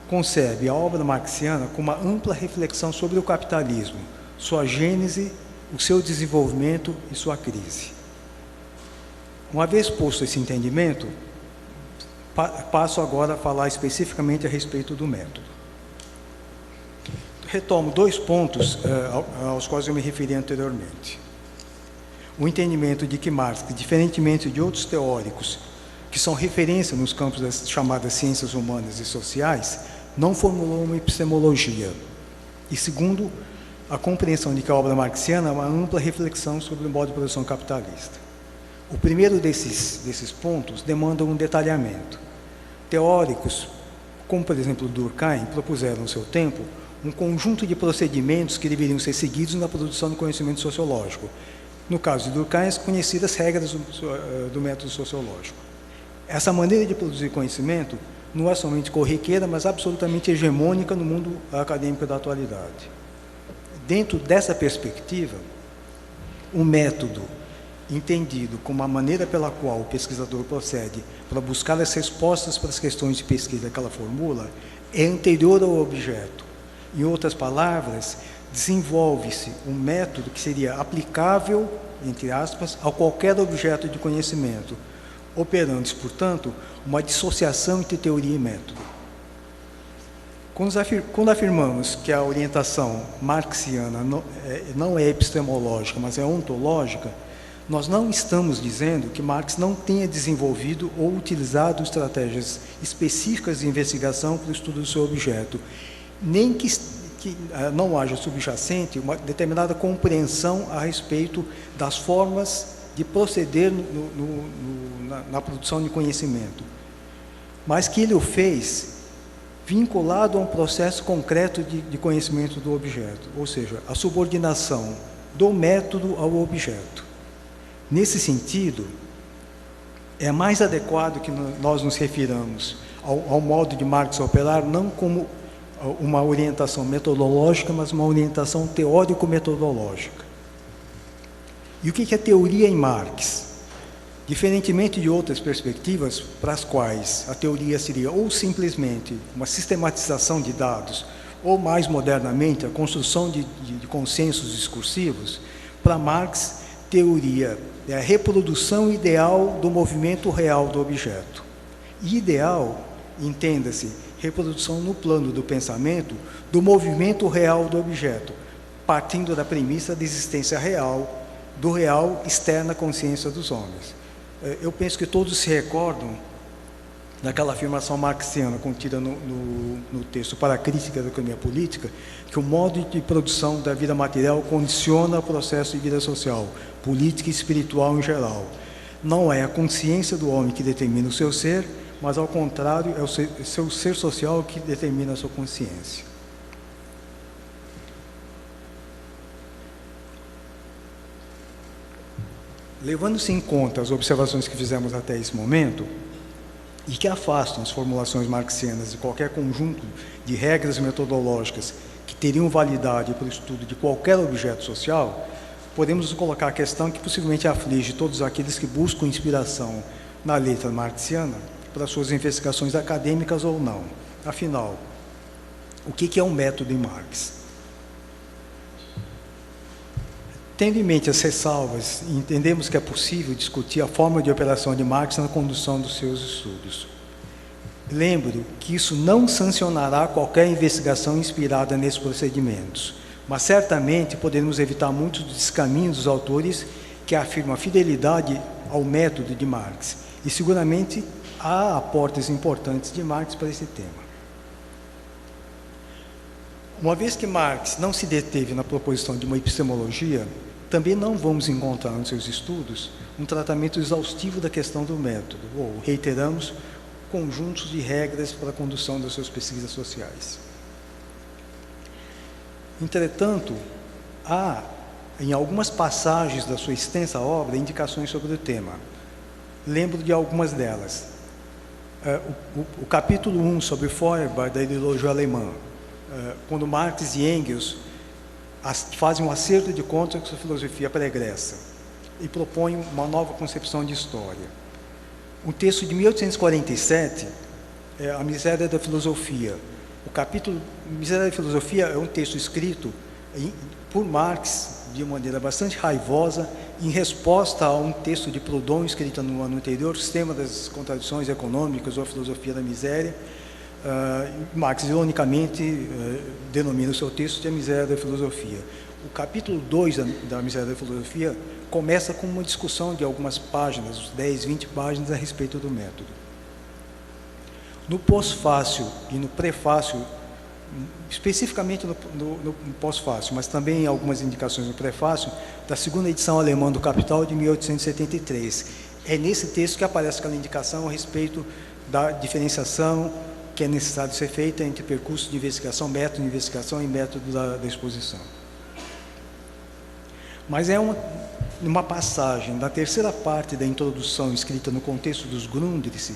concebe a obra marxiana como uma ampla reflexão sobre o capitalismo, sua gênese, o seu desenvolvimento e sua crise. Uma vez posto esse entendimento, passo agora a falar especificamente a respeito do método. Retomo 2 pontos aos quais eu me referi anteriormente. O entendimento de que Marx, diferentemente de outros teóricos que são referência nos campos das chamadas ciências humanas e sociais, não formulou uma epistemologia. E segundo, a compreensão de que a obra marxiana é uma ampla reflexão sobre o modo de produção capitalista. O primeiro desses pontos demanda um detalhamento. Teóricos, como por exemplo Durkheim, propuseram no seu tempo um conjunto de procedimentos que deveriam ser seguidos na produção do conhecimento sociológico. No caso de Durkheim, as conhecidas regras do método sociológico. Essa maneira de produzir conhecimento não é somente corriqueira, mas absolutamente hegemônica no mundo acadêmico da atualidade. Dentro dessa perspectiva, o método entendido como a maneira pela qual o pesquisador procede para buscar as respostas para as questões de pesquisa que ela formula, é anterior ao objeto. Em outras palavras, desenvolve-se um método que seria aplicável, entre aspas, a qualquer objeto de conhecimento, operando, portanto, uma dissociação entre teoria e método. Quando afirmamos que a orientação marxiana não é epistemológica, mas é ontológica, nós não estamos dizendo que Marx não tenha desenvolvido ou utilizado estratégias específicas de investigação para o estudo do seu objeto, nem que não haja subjacente uma determinada compreensão a respeito das formas de proceder na produção de conhecimento, mas que ele o fez vinculado a um processo concreto de conhecimento do objeto, ou seja, a subordinação do método ao objeto. Nesse sentido, é mais adequado que nós nos refiramos ao modo de Marx operar não como uma orientação metodológica, mas uma orientação teórico-metodológica. E o que é teoria em Marx? Diferentemente de outras perspectivas para as quais a teoria seria ou simplesmente uma sistematização de dados, ou mais modernamente a construção de consensos discursivos, para Marx, teoria é a reprodução ideal do movimento real do objeto. E ideal, entenda-se, reprodução no plano do pensamento do movimento real do objeto, partindo da premissa da existência real, do real externa à consciência dos homens. Eu penso que todos se recordam daquela afirmação marxiana contida no texto Para a Crítica da Economia Política, que o modo de produção da vida material condiciona o processo de vida social, política e espiritual em geral. Não é a consciência do homem que determina o seu ser, mas, ao contrário, é o seu ser social que determina a sua consciência. Levando-se em conta as observações que fizemos até esse momento, e que afastam as formulações marxianas de qualquer conjunto de regras metodológicas que teriam validade para o estudo de qualquer objeto social, podemos colocar a questão que possivelmente aflige todos aqueles que buscam inspiração na letra marxiana para suas investigações acadêmicas ou não. Afinal, o que é um método em Marx? Tendo em mente as ressalvas, entendemos que é possível discutir a forma de operação de Marx na condução dos seus estudos. Lembro que isso não sancionará qualquer investigação inspirada nesses procedimentos, mas certamente poderemos evitar muitos dos descaminhos dos autores que afirmam a fidelidade ao método de Marx, e seguramente há aportes importantes de Marx para esse tema. Uma vez que Marx não se deteve na proposição de uma epistemologia, também não vamos encontrar nos seus estudos um tratamento exaustivo da questão do método, ou, reiteramos, conjuntos de regras para a condução das suas pesquisas sociais. Entretanto, há, em algumas passagens da sua extensa obra, indicações sobre o tema. Lembro de algumas delas. o capítulo 1 sobre Feuerbach, da ideologia alemã, quando Marx e Engels fazem um acerto de contas com a filosofia pregressa e propõem uma nova concepção de história. Um texto de 1847 é A Miséria da Filosofia. O capítulo Miséria da Filosofia é um texto escrito por Marx de maneira bastante raivosa, em resposta a um texto de Proudhon escrito no ano anterior, Sistema das Contradições Econômicas ou a Filosofia da Miséria. Marx, ironicamente, denomina o seu texto de A Miséria da Filosofia. O capítulo 2 da Miséria da Filosofia começa com uma discussão de algumas páginas, 10, 20 páginas, a respeito do método. No pós-fácio e no prefácio, especificamente no pós-fácio, mas também em algumas indicações no prefácio, da segunda edição alemã do Capital de 1873. É nesse texto que aparece aquela indicação a respeito da diferenciação que é necessário ser feita entre percurso de investigação, método de investigação e método da exposição. Mas é uma passagem da terceira parte da introdução escrita no contexto dos Grundrisse,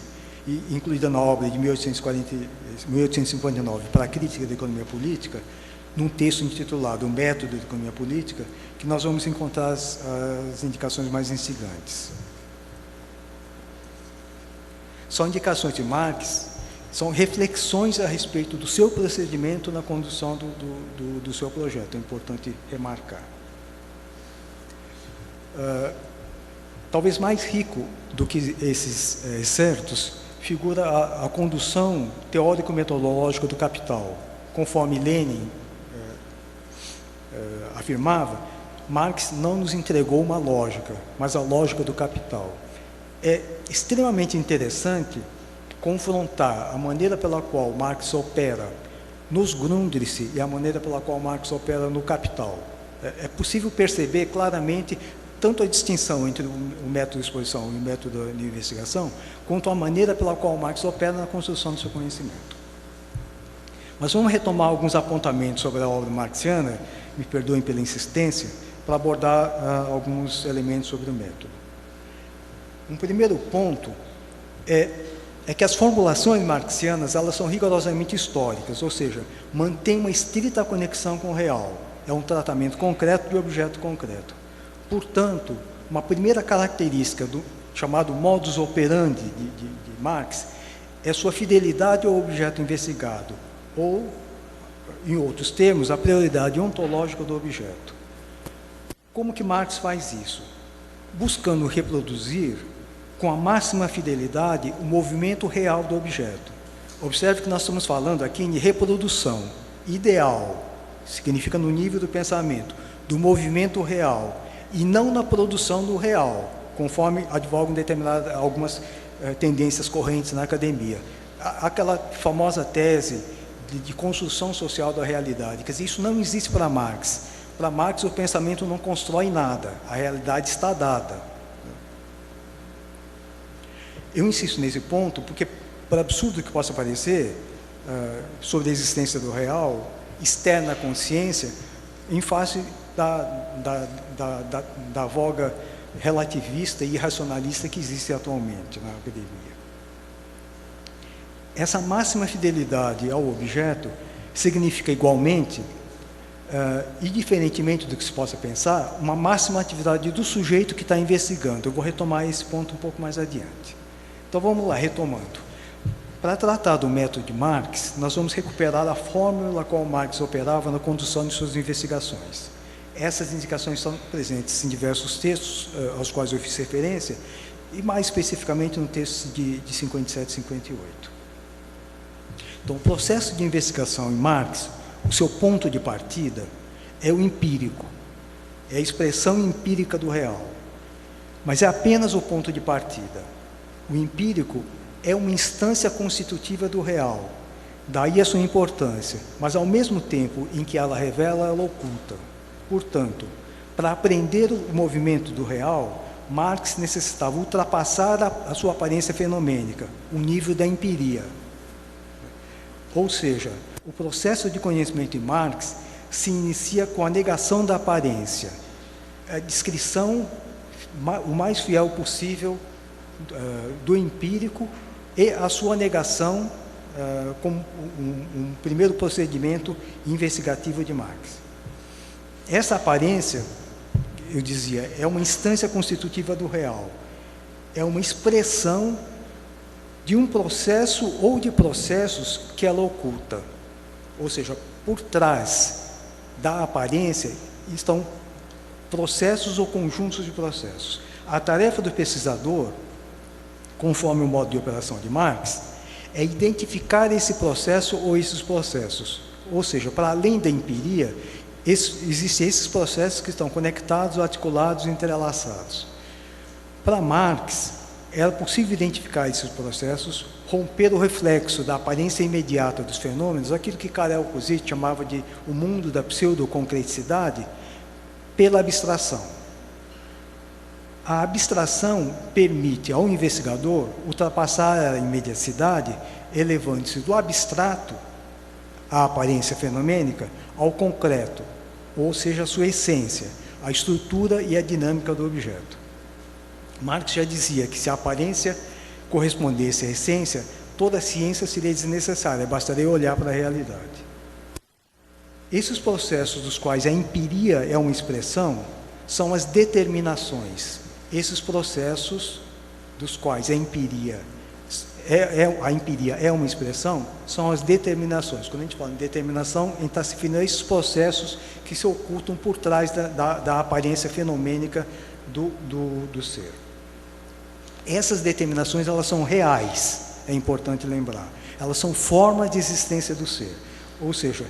incluída na obra de 1859 para a crítica da economia política, num texto intitulado O Método da Economia Política, que nós vamos encontrar as indicações mais instigantes. São indicações de Marx, são reflexões a respeito do seu procedimento na condução do seu projeto, é importante remarcar. Talvez mais rico do que esses excertos figura a condução teórico-metodológica do Capital. Conforme Lenin afirmava, Marx não nos entregou uma lógica, mas a lógica do Capital. É extremamente interessante confrontar a maneira pela qual Marx opera nos Grundrisse e a maneira pela qual Marx opera no Capital. É possível perceber claramente tanto a distinção entre o método de exposição e o método de investigação, quanto a maneira pela qual Marx opera na construção do seu conhecimento. Mas vamos retomar alguns apontamentos sobre a obra marxiana, me perdoem pela insistência, para abordar alguns elementos sobre o método. Um primeiro ponto é que as formulações marxianas, elas são rigorosamente históricas, ou seja, mantêm uma estrita conexão com o real. É um tratamento concreto de objeto concreto. Portanto, uma primeira característica do chamado modus operandi de Marx é sua fidelidade ao objeto investigado, ou, em outros termos, a prioridade ontológica do objeto. Como que Marx faz isso? Buscando reproduzir, com a máxima fidelidade, o movimento real do objeto. Observe que nós estamos falando aqui em reprodução ideal, significa no nível do pensamento, do movimento real, e não na produção do real, conforme advogam algumas tendências correntes na academia. Aquela famosa tese de construção social da realidade, quer dizer, isso não existe para Marx. Para Marx, o pensamento não constrói nada, a realidade está dada. Eu insisto nesse ponto porque, por absurdo que possa parecer, sobre a existência do real, externa à consciência, em face da voga relativista e irracionalista que existe atualmente na academia. Essa máxima fidelidade ao objeto significa igualmente, e diferentemente do que se possa pensar, uma máxima atividade do sujeito que está investigando. Eu vou retomar esse ponto um pouco mais adiante. Então vamos lá, retomando. Para tratar do método de Marx, nós vamos recuperar a fórmula na qual Marx operava na condução de suas investigações. Essas indicações estão presentes em diversos textos aos quais eu fiz referência, e mais especificamente no texto de 57 e 58. Então, o processo de investigação em Marx, o seu ponto de partida é o empírico, é a expressão empírica do real, mas é apenas o ponto de partida. O empírico é uma instância constitutiva do real, daí a sua importância, mas ao mesmo tempo em que ela revela, ela oculta. Portanto, para aprender o movimento do real, Marx necessitava ultrapassar a sua aparência fenomênica, o nível da empiria. Ou seja, o processo de conhecimento em Marx se inicia com a negação da aparência, a descrição o mais fiel possível do empírico e a sua negação como um primeiro procedimento investigativo de Marx. Essa aparência, eu dizia, é uma instância constitutiva do real, é uma expressão de um processo ou de processos que ela oculta. Ou seja, por trás da aparência estão processos ou conjuntos de processos. A tarefa do pesquisador, conforme o modo de operação de Marx, é identificar esse processo ou esses processos. Ou seja, para além da empiria, existem esses processos que estão conectados, articulados, entrelaçados. Para Marx, era possível identificar esses processos, romper o reflexo da aparência imediata dos fenômenos, aquilo que Karel Kuzic chamava de o mundo da pseudoconcreticidade, pela abstração. A abstração permite ao investigador ultrapassar a imediaticidade, elevando-se do abstrato, a aparência fenomênica, ao concreto, ou seja, a sua essência, a estrutura e a dinâmica do objeto. Marx já dizia que se a aparência correspondesse à essência, toda a ciência seria desnecessária, bastaria olhar para a realidade. Esses processos dos quais a empiria é uma expressão, são as determinações. Esses processos dos quais a empiria é uma expressão, são as determinações. Quando a gente fala em determinação, a gente está se referindo a esses processos que se ocultam por trás da aparência fenomênica do ser. Essas determinações, elas são reais, é importante lembrar. Elas são formas de existência do ser. Ou seja,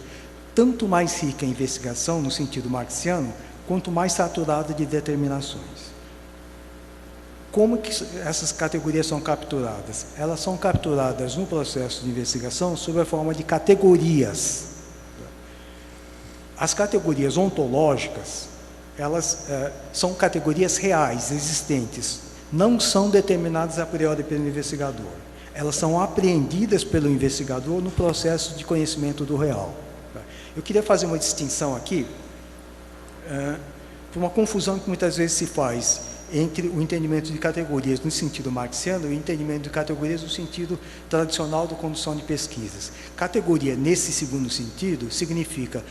tanto mais rica a investigação, no sentido marxiano, quanto mais saturada de determinações. Como que essas categorias são capturadas? Elas são capturadas no processo de investigação sob a forma de categorias. As categorias ontológicas, elas são categorias reais, existentes, não são determinadas a priori pelo investigador. Elas são apreendidas pelo investigador no processo de conhecimento do real. Eu queria fazer uma distinção aqui, por uma confusão que muitas vezes se faz entre o entendimento de categorias no sentido marxiano e o entendimento de categorias no sentido tradicional da condução de pesquisas. Categoria, nesse segundo sentido, significa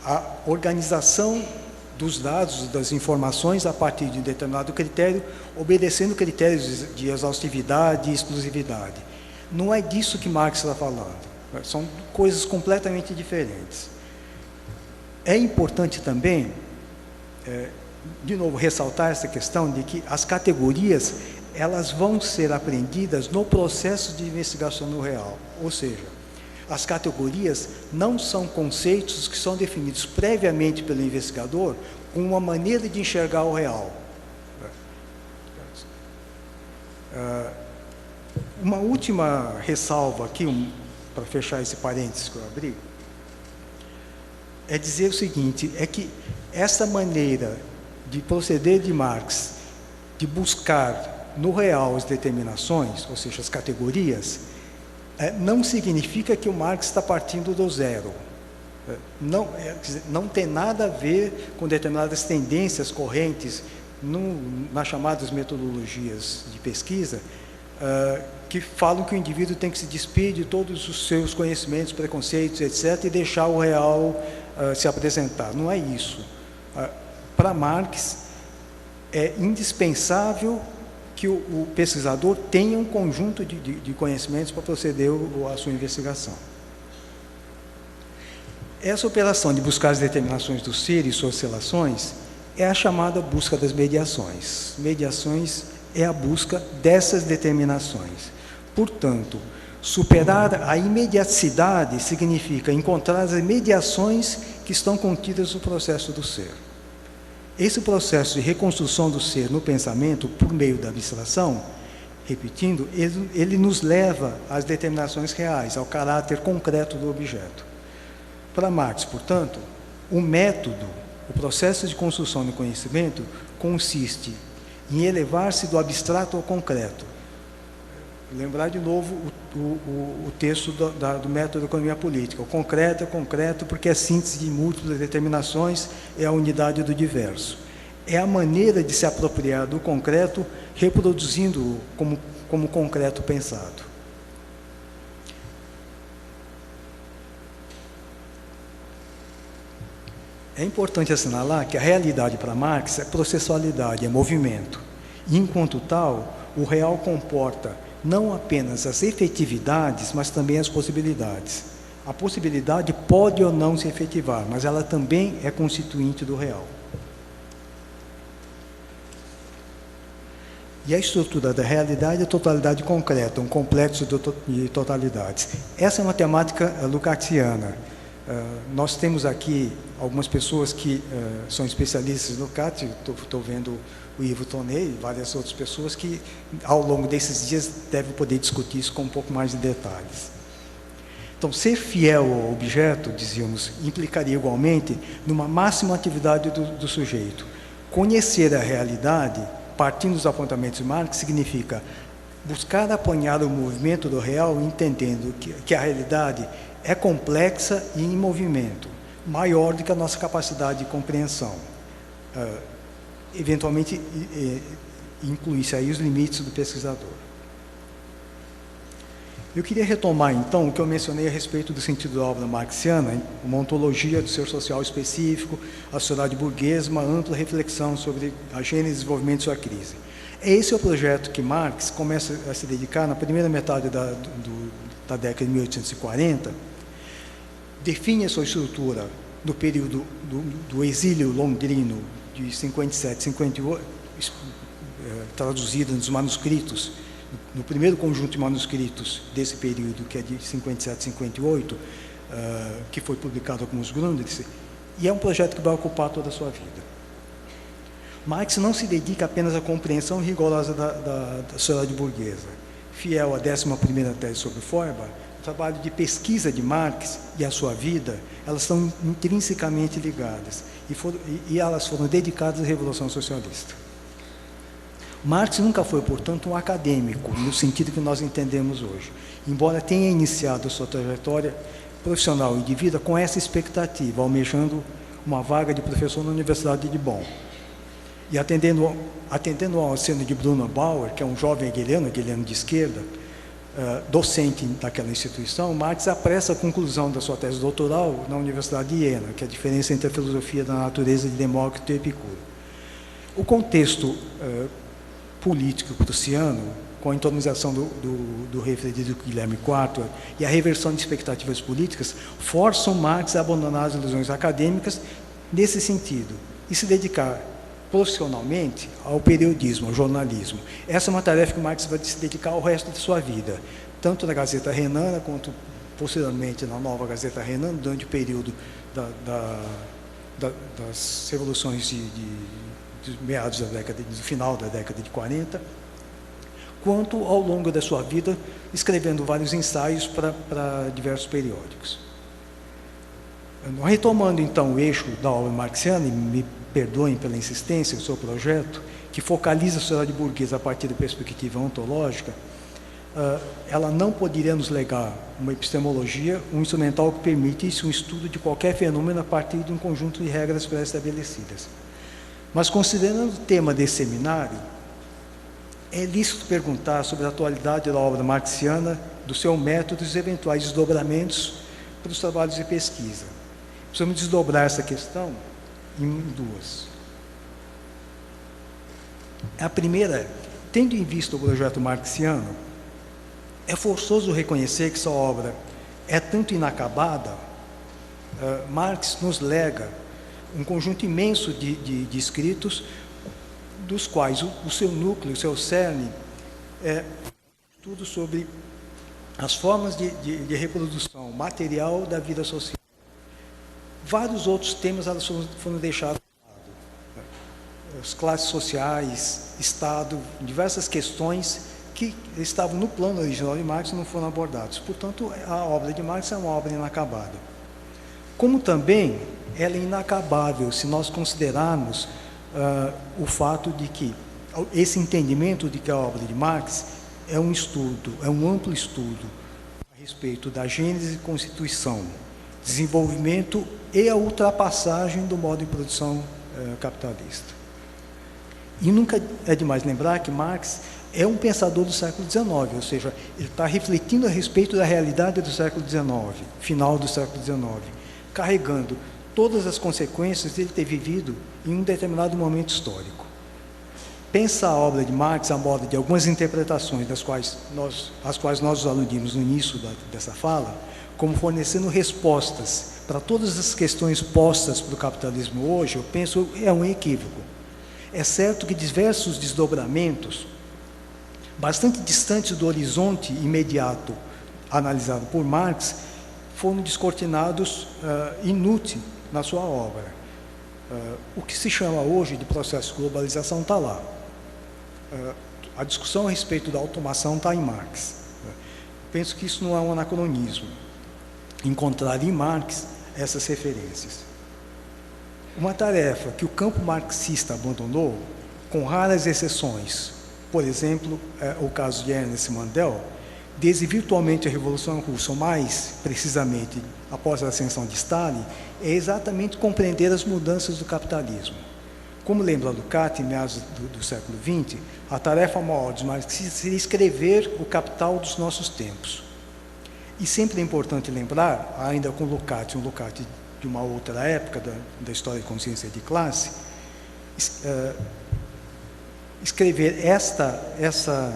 a organização dos dados, das informações a partir de um determinado critério, obedecendo critérios de exaustividade e exclusividade. Não é disso que Marx está falando. São coisas completamente diferentes. É importante também, de novo, ressaltar essa questão de que as categorias, elas vão ser aprendidas no processo de investigação no real. Ou seja, as categorias não são conceitos que são definidos previamente pelo investigador com uma maneira de enxergar o real. Uma última ressalva aqui, para fechar esse parênteses que eu abri, é dizer o seguinte, é que essa maneira de proceder de Marx, de buscar no real as determinações, ou seja, as categorias, não significa que o Marx está partindo do zero. Não tem nada a ver com determinadas tendências correntes nas chamadas metodologias de pesquisa, que falam que o indivíduo tem que se despir de todos os seus conhecimentos, preconceitos, etc., e deixar o real se apresentar. Não é isso. Para Marx, é indispensável que o pesquisador tenha um conjunto de conhecimentos para proceder à sua investigação. Essa operação de buscar as determinações do ser e suas relações é a chamada busca das mediações. Mediações é a busca dessas determinações. Portanto, superar a imediaticidade significa encontrar as mediações que estão contidas no processo do ser. Esse processo de reconstrução do ser no pensamento, por meio da abstração, repetindo, ele nos leva às determinações reais, ao caráter concreto do objeto. Para Marx, portanto, o método, o processo de construção do conhecimento, consiste em elevar-se do abstrato ao concreto. Lembrar de novo o texto do método da economia política. O concreto é concreto porque a síntese de múltiplas determinações é a unidade do diverso. É a maneira de se apropriar do concreto, reproduzindo-o como concreto pensado. É importante assinalar que a realidade para Marx é processualidade, é movimento. E, enquanto tal, o real comporta não apenas as efetividades, mas também as possibilidades. A possibilidade pode ou não se efetivar, mas ela também é constituinte do real. E a estrutura da realidade é a totalidade concreta, um complexo de totalidades. Essa é uma temática lukácsiana. Nós temos aqui algumas pessoas que são especialistas no Lukács, estou vendo o Ivo Tonnet e várias outras pessoas que, ao longo desses dias, devem poder discutir isso com um pouco mais de detalhes. Então, ser fiel ao objeto, dizíamos, implicaria igualmente numa máxima atividade do sujeito. Conhecer a realidade, partindo dos apontamentos de Marx, significa buscar apanhar o movimento do real, entendendo que a realidade é complexa e em movimento, maior do que a nossa capacidade de compreensão. Eventualmente, inclui-se aí os limites do pesquisador. Eu queria retomar, então, o que eu mencionei a respeito do sentido da obra marxiana, uma ontologia do ser social específico, a sociedade burguesa, uma ampla reflexão sobre a gênese e desenvolvimento de sua crise. Esse é o projeto que Marx começa a se dedicar na primeira metade da década de 1840, define a sua estrutura no período do exílio londrino de 57, 58, traduzida nos manuscritos, no primeiro conjunto de manuscritos desse período, que é de 57, 58, que foi publicado com os Grundrisse, e é um projeto que vai ocupar toda a sua vida. Marx não se dedica apenas à compreensão rigorosa da sociedade burguesa. Fiel à 11ª tese sobre Feuerbach, o trabalho de pesquisa de Marx e a sua vida, elas estão intrinsecamente ligadas, e elas foram dedicadas à Revolução Socialista. Marx nunca foi, portanto, um acadêmico, no sentido que nós entendemos hoje, embora tenha iniciado a sua trajetória profissional e de vida com essa expectativa, almejando uma vaga de professor na Universidade de Bonn. E atendendo ao aceno de Bruno Bauer, que é um jovem hegeliano de esquerda, docente daquela instituição, Marx apressa a conclusão da sua tese doutoral na Universidade de Iena, que é a diferença entre a filosofia da natureza de Demócrito e Epicuro. O contexto político prussiano, com a entronização do rei Frederico Guilherme IV e a reversão de expectativas políticas, forçam Marx a abandonar as ilusões acadêmicas nesse sentido e se dedicar profissionalmente ao periodismo, ao jornalismo. Essa é uma tarefa que Marx vai se dedicar ao resto de sua vida, tanto na Gazeta Renana, quanto posteriormente na nova Gazeta Renana, durante o período das revoluções de meados da década, do final da década de 40, quanto ao longo da sua vida, escrevendo vários ensaios para diversos periódicos. Retomando, então, o eixo da obra marxiana, e me perdoem pela insistência do seu projeto, que focaliza a sociedade burguesa a partir da perspectiva ontológica, ela não poderia nos legar uma epistemologia, um instrumental que permitisse um estudo de qualquer fenômeno a partir de um conjunto de regras pré-estabelecidas. Mas, considerando o tema desse seminário, é lícito perguntar sobre a atualidade da obra marxiana, do seu método e dos eventuais desdobramentos para os trabalhos de pesquisa. Precisamos desdobrar essa questão em duas. A primeira, tendo em vista o projeto marxiano, é forçoso reconhecer que sua obra é tanto inacabada. Marx nos lega um conjunto imenso de escritos, dos quais o seu núcleo, o seu cerne, é estudo sobre as formas de reprodução material da vida social. Vários outros temas elas foram deixados de lado. As classes sociais, Estado, diversas questões que estavam no plano original de Marx não foram abordadas. Portanto, a obra de Marx é uma obra inacabada. Como também ela é inacabável se nós considerarmos o fato de que esse entendimento de que a obra de Marx é um estudo, é um amplo estudo a respeito da gênese e constituição, desenvolvimento e a ultrapassagem do modo de produção capitalista. E nunca é demais lembrar que Marx é um pensador do século XIX, ou seja, ele está refletindo a respeito da realidade do século XIX, final do século XIX, carregando todas as consequências de ele ter vivido em um determinado momento histórico. Pensa a obra de Marx à moda de algumas interpretações, às quais nós aludimos no início dessa fala, como fornecendo respostas para todas as questões postas para o capitalismo hoje. Eu penso é um equívoco. É certo que diversos desdobramentos, bastante distantes do horizonte imediato analisado por Marx, foram descortinados inútil na sua obra. O que se chama hoje de processo de globalização está lá. A discussão a respeito da automação está em Marx. Penso que isso não é um anacronismo, encontrar em Marx essas referências. Uma tarefa que o campo marxista abandonou, com raras exceções, por exemplo, o caso de Ernest Mandel, desde virtualmente a Revolução Russa, ou mais precisamente após a ascensão de Stalin, é exatamente compreender as mudanças do capitalismo. Como lembra Lukács, em meados do século XX, a tarefa maior dos marxistas seria escrever o capital dos nossos tempos. E sempre é importante lembrar, ainda com Lukács, um Lukács de uma outra época da história de consciência de classe, escrever essa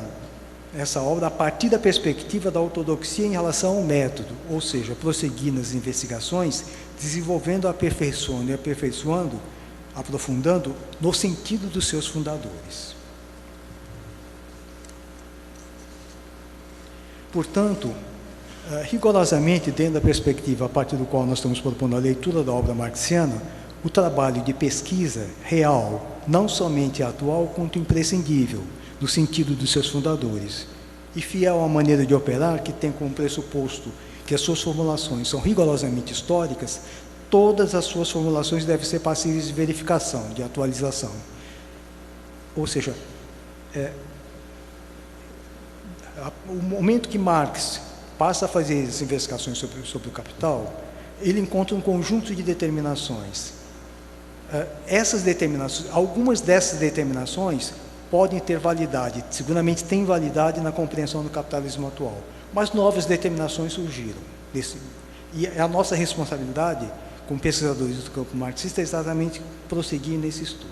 obra a partir da perspectiva da ortodoxia em relação ao método, ou seja, prosseguir nas investigações, desenvolvendo, aperfeiçoando e aperfeiçoando, aprofundando no sentido dos seus fundadores. Portanto, rigorosamente dentro da perspectiva a partir do qual nós estamos propondo a leitura da obra marxiana, o trabalho de pesquisa real, não somente atual, quanto imprescindível, no sentido dos seus fundadores, e fiel à maneira de operar que tem como pressuposto que as suas formulações são rigorosamente históricas, todas as suas formulações devem ser passíveis de verificação, de atualização. Ou seja, o momento que Marx passa a fazer as investigações sobre o capital, ele encontra um conjunto de determinações. Essas determinações, algumas dessas determinações podem ter validade, seguramente têm validade na compreensão do capitalismo atual, mas novas determinações surgiram. E a nossa responsabilidade, como pesquisadores do campo marxista, é exatamente prosseguir nesse estudo.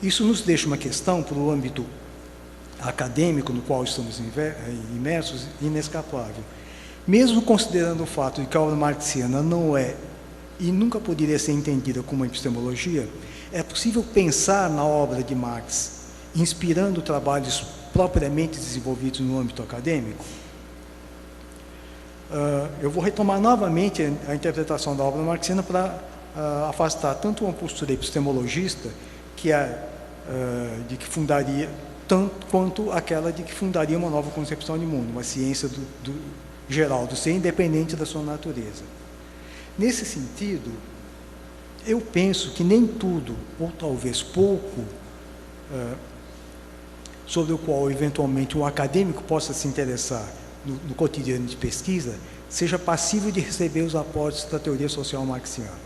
Isso nos deixa uma questão para o âmbito acadêmico no qual estamos imersos, inescapável. Mesmo considerando o fato de que a obra marxiana não é e nunca poderia ser entendida como uma epistemologia, é possível pensar na obra de Marx inspirando trabalhos propriamente desenvolvidos no âmbito acadêmico? Eu vou retomar novamente a interpretação da obra marxiana para afastar tanto uma postura epistemologista, que é de que fundaria, tanto quanto aquela de que fundaria uma nova concepção de mundo, uma ciência do geral, do ser independente da sua natureza. Nesse sentido, eu penso que nem tudo, ou talvez pouco, sobre o qual eventualmente um acadêmico possa se interessar no cotidiano de pesquisa, seja passível de receber os aportes da teoria social marxiana.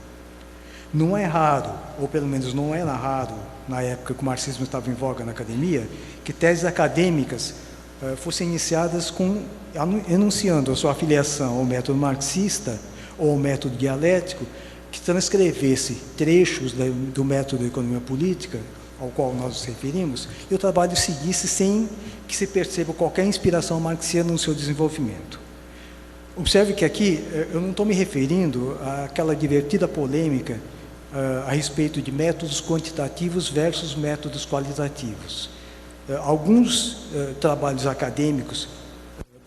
Não é raro, ou pelo menos não era raro, na época que o marxismo estava em voga na academia, que teses acadêmicas fossem iniciadas enunciando a sua afiliação ao método marxista ou ao método dialético, que transcrevesse trechos do método de economia política, ao qual nós nos referimos, e o trabalho seguisse sem que se perceba qualquer inspiração marxiana no seu desenvolvimento. Observe que aqui eu não estou me referindo àquela divertida polêmica a respeito de métodos quantitativos versus métodos qualitativos. Alguns trabalhos acadêmicos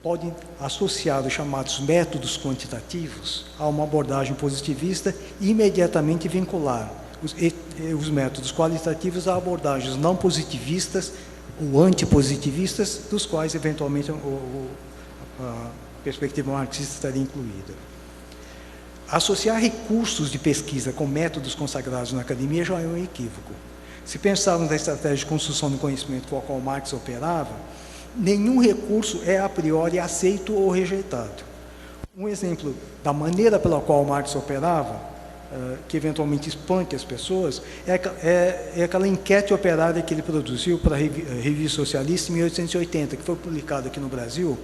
podem associar os chamados métodos quantitativos a uma abordagem positivista e imediatamente vincular os métodos qualitativos a abordagens não positivistas ou antipositivistas, dos quais eventualmente a perspectiva marxista estaria incluída. Associar recursos de pesquisa com métodos consagrados na academia já é um equívoco. Se pensarmos na estratégia de construção do conhecimento com a qual Marx operava, nenhum recurso é a priori aceito ou rejeitado. Um exemplo da maneira pela qual Marx operava, que eventualmente espante as pessoas, é aquela enquete operária que ele produziu para a Revista Socialista em 1880, que foi publicada aqui no Brasil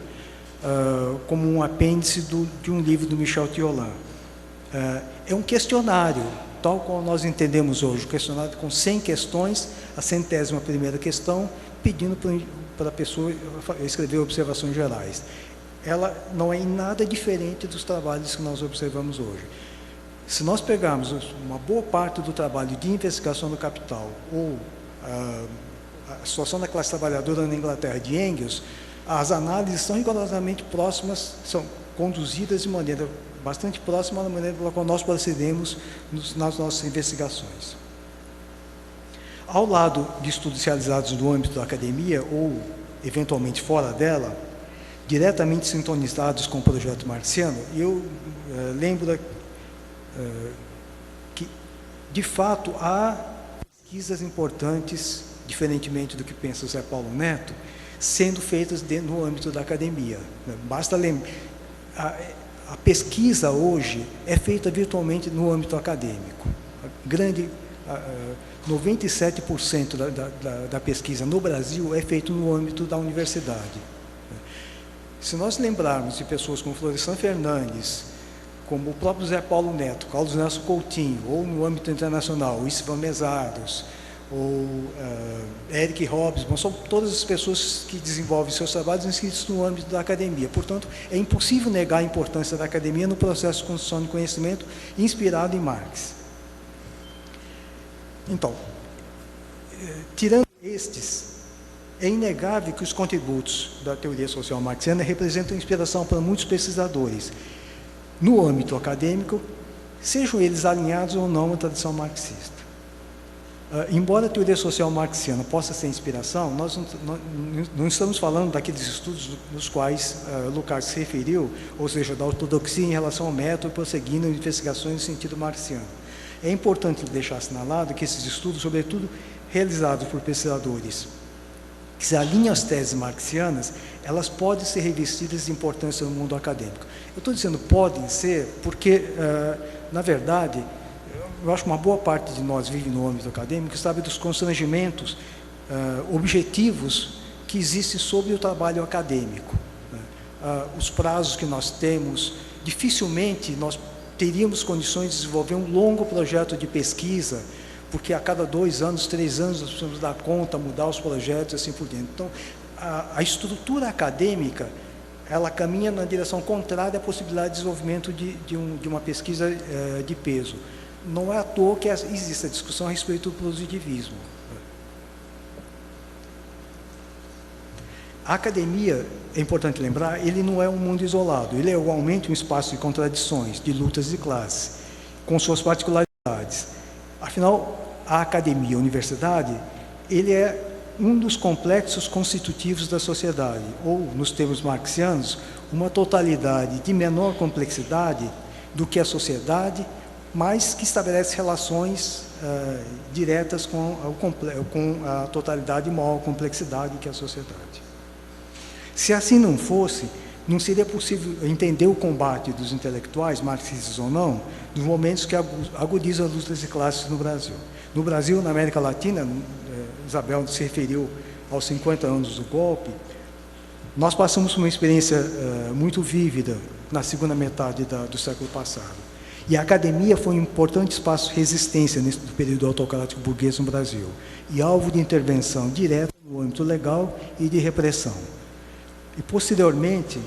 como um apêndice de um livro do Michel Thiolin. É um questionário, tal como nós entendemos hoje, um questionário com 100 questões, a 101ª questão, pedindo para a pessoa escrever observações gerais. Ela não é em nada diferente dos trabalhos que nós observamos hoje. Se nós pegarmos uma boa parte do trabalho de investigação do capital, ou a situação da classe trabalhadora na Inglaterra de Engels, as análises são rigorosamente próximas, são conduzidas de maneira bastante próxima da maneira pela qual nós procedemos nas nossas investigações. Ao lado de estudos realizados no âmbito da academia, ou eventualmente fora dela, diretamente sintonizados com o projeto marxiano, eu lembro que, de fato, há pesquisas importantes, diferentemente do que pensa o Zé Paulo Neto, sendo feitas no âmbito da academia. Basta lembrar, a pesquisa hoje é feita virtualmente no âmbito acadêmico. 97% da pesquisa no Brasil é feita no âmbito da universidade. Se nós lembrarmos de pessoas como Florestan Fernandes, como o próprio Zé Paulo Neto, Carlos Nelson Coutinho, ou no âmbito internacional, Istvan Mesardos, ou Eric Hobsbawm, são todas as pessoas que desenvolvem seus trabalhos inscritos no âmbito da academia. Portanto, é impossível negar a importância da academia no processo de construção de conhecimento inspirado em Marx. Então, tirando estes, é inegável que os contributos da teoria social marxiana representam inspiração para muitos pesquisadores no âmbito acadêmico, sejam eles alinhados ou não à tradição marxista. Embora a teoria social marxiana possa ser inspiração, nós não estamos falando daqueles estudos nos quais Lukács se referiu, ou seja, da ortodoxia em relação ao método, prosseguindo investigações no sentido marxiano. É importante deixar assinalado que esses estudos, sobretudo realizados por pesquisadores que se alinham às teses marxianas, elas podem ser revestidas de importância no mundo acadêmico. Eu estou dizendo podem ser porque, na verdade, eu acho que uma boa parte de nós vive no âmbito acadêmico e sabe dos constrangimentos objetivos que existem sobre o trabalho acadêmico. Os prazos que nós temos, dificilmente nós teríamos condições de desenvolver um longo projeto de pesquisa, porque a cada 2 anos, 3 anos, nós precisamos dar conta, mudar os projetos e assim por diante. Então, a estrutura acadêmica, ela caminha na direção contrária à possibilidade de desenvolvimento de uma pesquisa de peso. Não é à toa que existe a discussão a respeito do positivismo. A academia, é importante lembrar, ele não é um mundo isolado, ele é igualmente um espaço de contradições, de lutas de classe, com suas particularidades. Afinal, a academia, a universidade, ele é um dos complexos constitutivos da sociedade, ou, nos termos marxianos, uma totalidade de menor complexidade do que a sociedade, mas que estabelece relações diretas com a totalidade e maior complexidade que é a sociedade. Se assim não fosse, não seria possível entender o combate dos intelectuais, marxistas ou não, nos momentos que agudizam as lutas de classes no Brasil. No Brasil, na América Latina, Isabel se referiu aos 50 anos do golpe, nós passamos por uma experiência muito vívida na segunda metade do século passado. E a academia foi um importante espaço de resistência nesse período autocrático burguês no Brasil, e alvo de intervenção direta no âmbito legal e de repressão. E, posteriormente,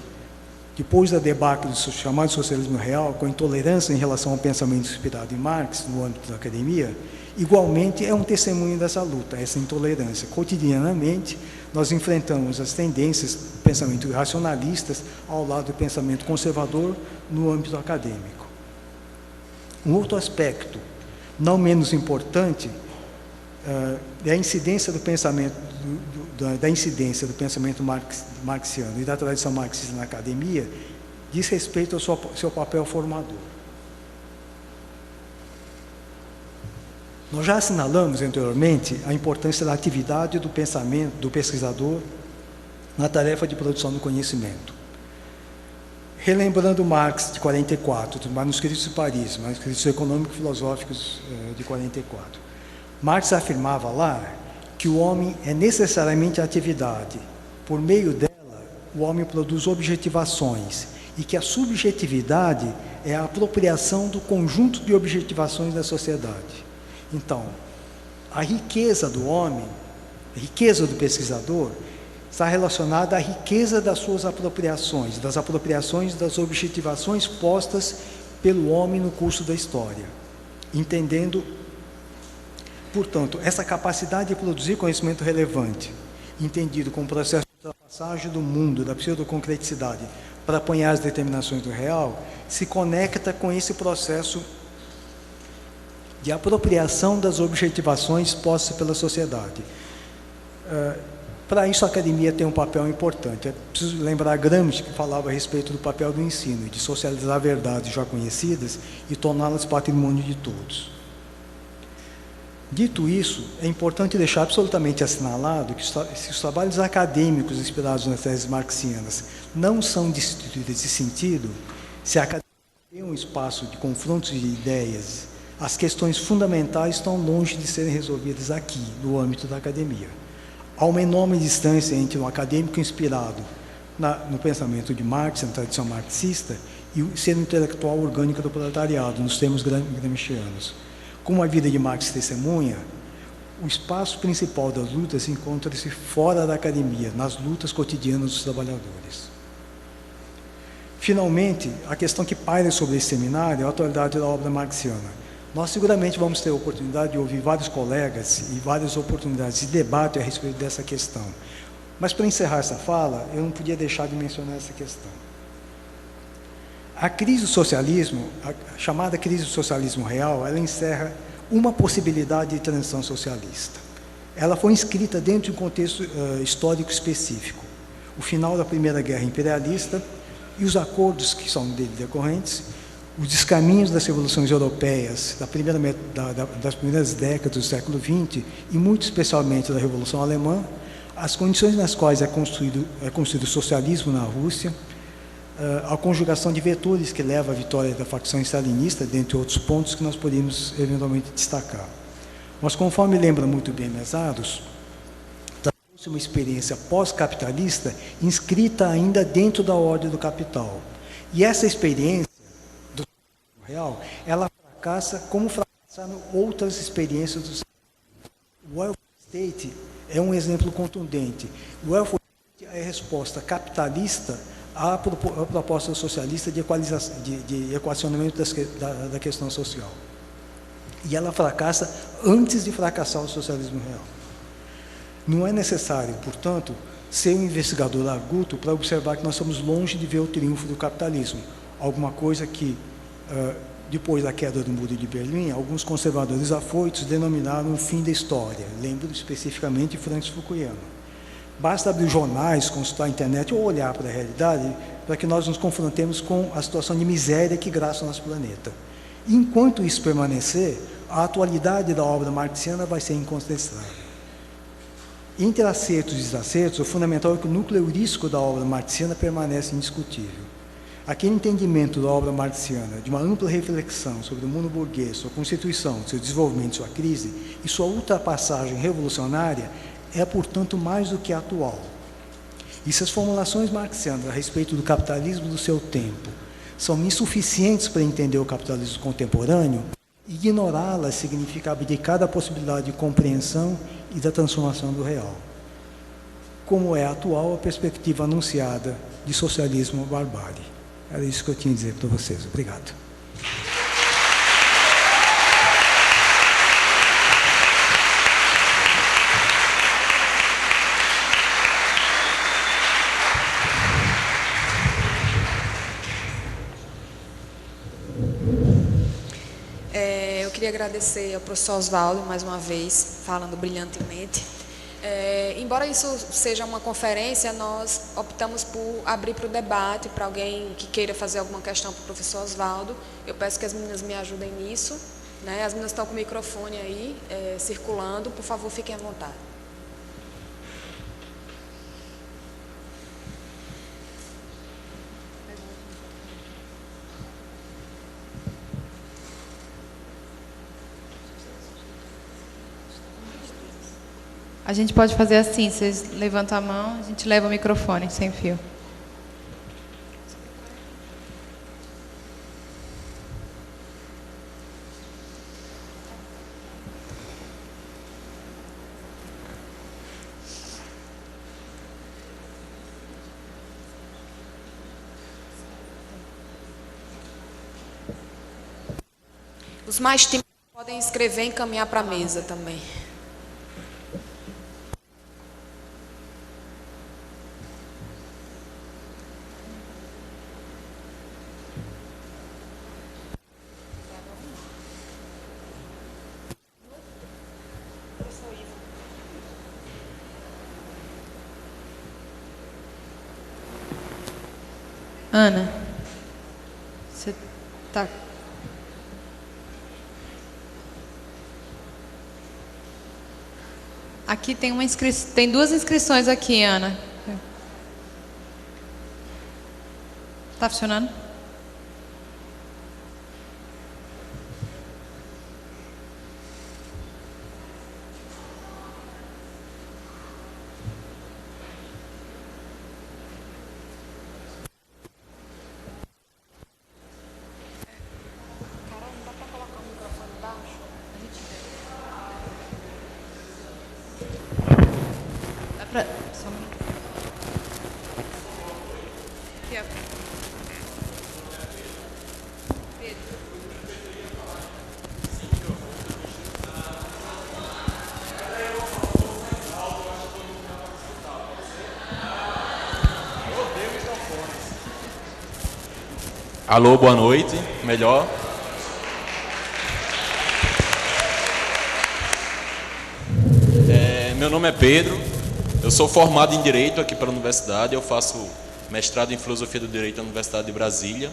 depois da debacle do chamado socialismo real, com a intolerância em relação ao pensamento inspirado em Marx, no âmbito da academia, igualmente é um testemunho dessa luta, essa intolerância. Cotidianamente, nós enfrentamos as tendências do pensamento racionalistas ao lado do pensamento conservador no âmbito acadêmico. Um outro aspecto, não menos importante, é a incidência do pensamento marxiano e da tradição marxista na academia, diz respeito ao seu papel formador. Nós já assinalamos anteriormente a importância da atividade do pensamento do pesquisador na tarefa de produção do conhecimento. Relembrando Marx, de 44, dos manuscritos de Paris, manuscritos econômico-filosóficos de 44, Marx afirmava lá que o homem é necessariamente a atividade. Por meio dela, o homem produz objetivações, e que a subjetividade é a apropriação do conjunto de objetivações da sociedade. Então, a riqueza do homem, a riqueza do pesquisador, está relacionada à riqueza das suas apropriações, das objetivações postas pelo homem no curso da história, entendendo, portanto, essa capacidade de produzir conhecimento relevante, entendido como processo de ultrapassagem do mundo, da pseudoconcreticidade, para apanhar as determinações do real, se conecta com esse processo de apropriação das objetivações postas pela sociedade. Para isso, a academia tem um papel importante. É preciso lembrar Gramsci, que falava a respeito do papel do ensino, de socializar verdades já conhecidas e torná-las patrimônio de todos. Dito isso, é importante deixar absolutamente assinalado que se os trabalhos acadêmicos inspirados nas teses marxianas não são destituídos desse sentido, se a academia tem um espaço de confrontos de ideias, as questões fundamentais estão longe de serem resolvidas aqui, no âmbito da academia. Há uma enorme distância entre um acadêmico inspirado no pensamento de Marx, na tradição marxista, e o ser um intelectual orgânico do proletariado, nos termos gramscianos. Como a vida de Marx testemunha, o espaço principal das lutas encontra-se fora da academia, nas lutas cotidianas dos trabalhadores. Finalmente, a questão que paira sobre esse seminário é a atualidade da obra marxiana. Nós seguramente vamos ter a oportunidade de ouvir vários colegas e várias oportunidades de debate a respeito dessa questão. Mas, para encerrar essa fala, eu não podia deixar de mencionar essa questão. A crise do socialismo, a chamada crise do socialismo real, ela encerra uma possibilidade de transição socialista. Ela foi inscrita dentro de um contexto histórico específico. O final da Primeira Guerra Imperialista e os acordos que são dele decorrentes, os descaminhos das revoluções europeias das primeiras décadas do século XX e muito especialmente da Revolução Alemã, as condições nas quais é construído o socialismo na Rússia, a conjugação de vetores que leva à vitória da facção stalinista, dentre outros pontos que nós podemos eventualmente destacar. Mas, conforme lembra muito bem Mesaros, trata-se de uma experiência pós-capitalista inscrita ainda dentro da ordem do capital. E essa experiência do real, ela fracassa como fracassaram outras experiências do o welfare state é um exemplo contundente. O welfare state é a resposta capitalista à proposta socialista de equacionamento da questão social. E ela fracassa antes de fracassar o socialismo real. Não é necessário, portanto, ser um investigador arguto para observar que nós estamos longe de ver o triunfo do capitalismo. Alguma coisa que, depois da queda do Muro de Berlim, alguns conservadores afoitos denominaram o fim da história. Lembro especificamente de Francis Fukuyama. Basta abrir jornais, consultar a internet ou olhar para a realidade para que nós nos confrontemos com a situação de miséria que graça o nosso planeta. Enquanto isso permanecer, a atualidade da obra marxiana vai ser incontestável. Entre acertos e desacertos, o fundamental é que o núcleo heurístico da obra marxiana permanece indiscutível. Aquele entendimento da obra marxiana, de uma ampla reflexão sobre o mundo burguês, sua constituição, seu desenvolvimento, sua crise e sua ultrapassagem revolucionária, é, portanto, mais do que atual. E se as formulações marxianas a respeito do capitalismo do seu tempo são insuficientes para entender o capitalismo contemporâneo, ignorá-las significa abdicar da possibilidade de compreensão e da transformação do real. Como é atual a perspectiva anunciada de socialismo ou barbárie. Era isso que eu tinha a dizer para vocês. Obrigado. Eu queria agradecer ao professor Osvaldo, mais uma vez, falando brilhantemente. Embora isso seja uma conferência, nós optamos por abrir para o debate, para alguém que queira fazer alguma questão para o professor Osvaldo. Eu peço que as meninas me ajudem nisso, né? As meninas estão com o microfone aí, circulando. Por favor, fiquem à vontade. A gente pode fazer assim, vocês levantam a mão, a gente leva o microfone sem fio. Os mais tímidos podem escrever e encaminhar para a mesa também. Ana, você está... Aqui tem tem duas inscrições aqui, Ana. Está funcionando? Só um minuto. Aqui, ó. Alô, boa noite. Melhor? Meu nome é Pedro. Eu sou formado em Direito aqui pela Universidade. Eu faço mestrado em Filosofia do Direito na Universidade de Brasília.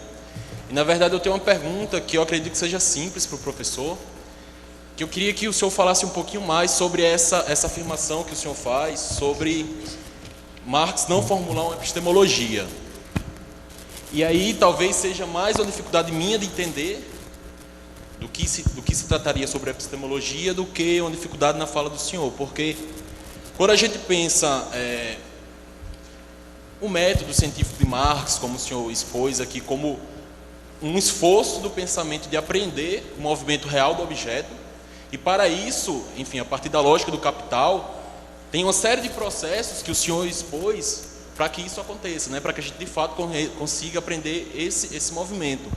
E, na verdade, eu tenho uma pergunta que eu acredito que seja simples para o professor, que eu queria que o senhor falasse um pouquinho mais sobre essa afirmação que o senhor faz sobre Marx não formular uma epistemologia. E aí talvez seja mais uma dificuldade minha de entender do que se trataria sobre a epistemologia do que uma dificuldade na fala do senhor, porque quando a gente pensa o método científico de Marx, como o senhor expôs aqui, como um esforço do pensamento de apreender o movimento real do objeto, e para isso, enfim, a partir da lógica do capital, tem uma série de processos que o senhor expôs para que isso aconteça, né? Para que a gente de fato consiga aprender esse movimento.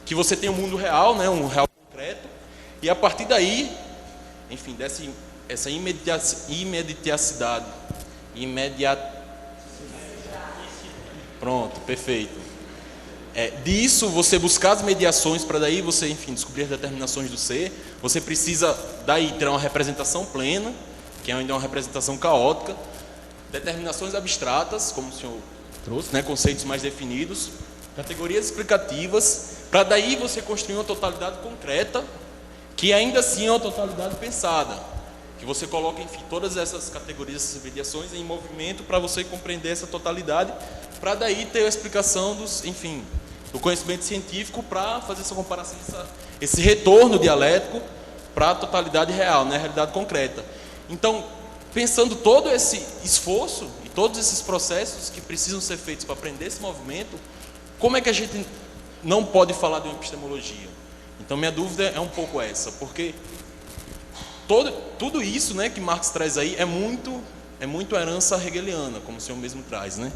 Que você tem um mundo real, né? Um real concreto, e a partir daí, enfim, essa imediaticidade, pronto, perfeito. Disso, você buscar as mediações para daí você, enfim, descobrir as determinações do ser. Você precisa daí ter uma representação plena, que ainda é uma representação caótica, determinações abstratas, como o senhor trouxe, né, conceitos mais definidos, categorias explicativas, para daí você construir uma totalidade concreta, que ainda assim é uma totalidade pensada, que você coloca, enfim, todas essas categorias, essas mediações em movimento para você compreender essa totalidade, para daí ter a explicação do conhecimento científico para fazer essa comparação, esse retorno dialético para a totalidade real, né, a realidade concreta. Então, pensando todo esse esforço e todos esses processos que precisam ser feitos para aprender esse movimento, como é que a gente não pode falar de uma epistemologia? Então, minha dúvida é um pouco essa, porque tudo isso, né, que Marx traz aí é muito herança hegeliana, como o senhor mesmo traz, né?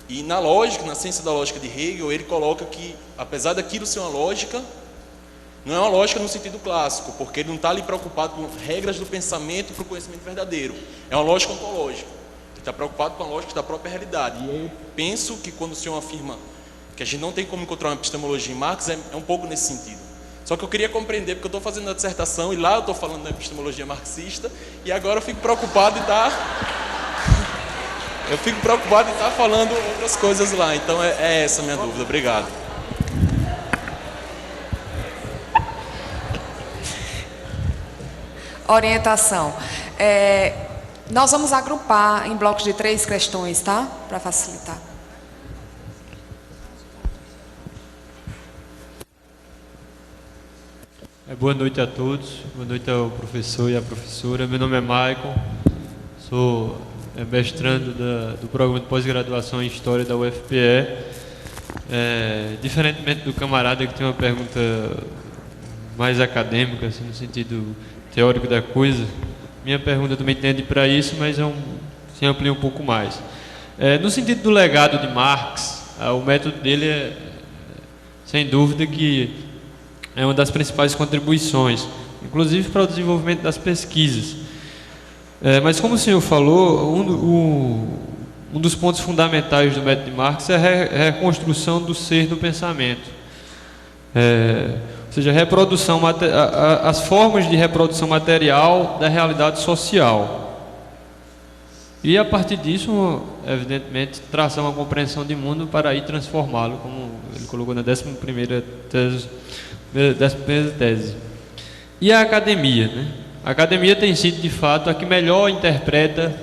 E na ciência da lógica de Hegel, ele coloca que, apesar daquilo ser uma lógica, não é uma lógica no sentido clássico, porque ele não está ali preocupado com regras do pensamento para o conhecimento verdadeiro. É uma lógica ontológica. Ele está preocupado com a lógica da própria realidade. E eu penso que quando o senhor afirma que a gente não tem como encontrar uma epistemologia em Marx, é um pouco nesse sentido. Só que eu queria compreender, porque eu estou fazendo a dissertação e lá eu estou falando da epistemologia marxista, e agora eu fico preocupado em estar... falando outras coisas lá. Então é essa a minha dúvida. Obrigado. Orientação. Nós vamos agrupar em blocos de 3 questões, tá? Para facilitar. Boa noite a todos. Boa noite ao professor e à professora. Meu nome é Maicon. Sou mestrando do programa de pós-graduação em História da UFPE. Diferentemente do camarada que tem uma pergunta mais acadêmica, assim, no sentido teórico da coisa, minha pergunta também tende para isso, mas se amplia um pouco mais. No sentido do legado de Marx, o método dele sem dúvida que é uma das principais contribuições, inclusive para o desenvolvimento das pesquisas. Mas como o senhor falou, um dos pontos fundamentais do método de Marx é a reconstrução do ser no pensamento. Ou seja, as formas de reprodução material da realidade social. E a partir disso, evidentemente, traçar uma compreensão de mundo para aí transformá-lo, como ele colocou na 11ª tese. E a academia, né? A academia tem sido, de fato, a que melhor interpreta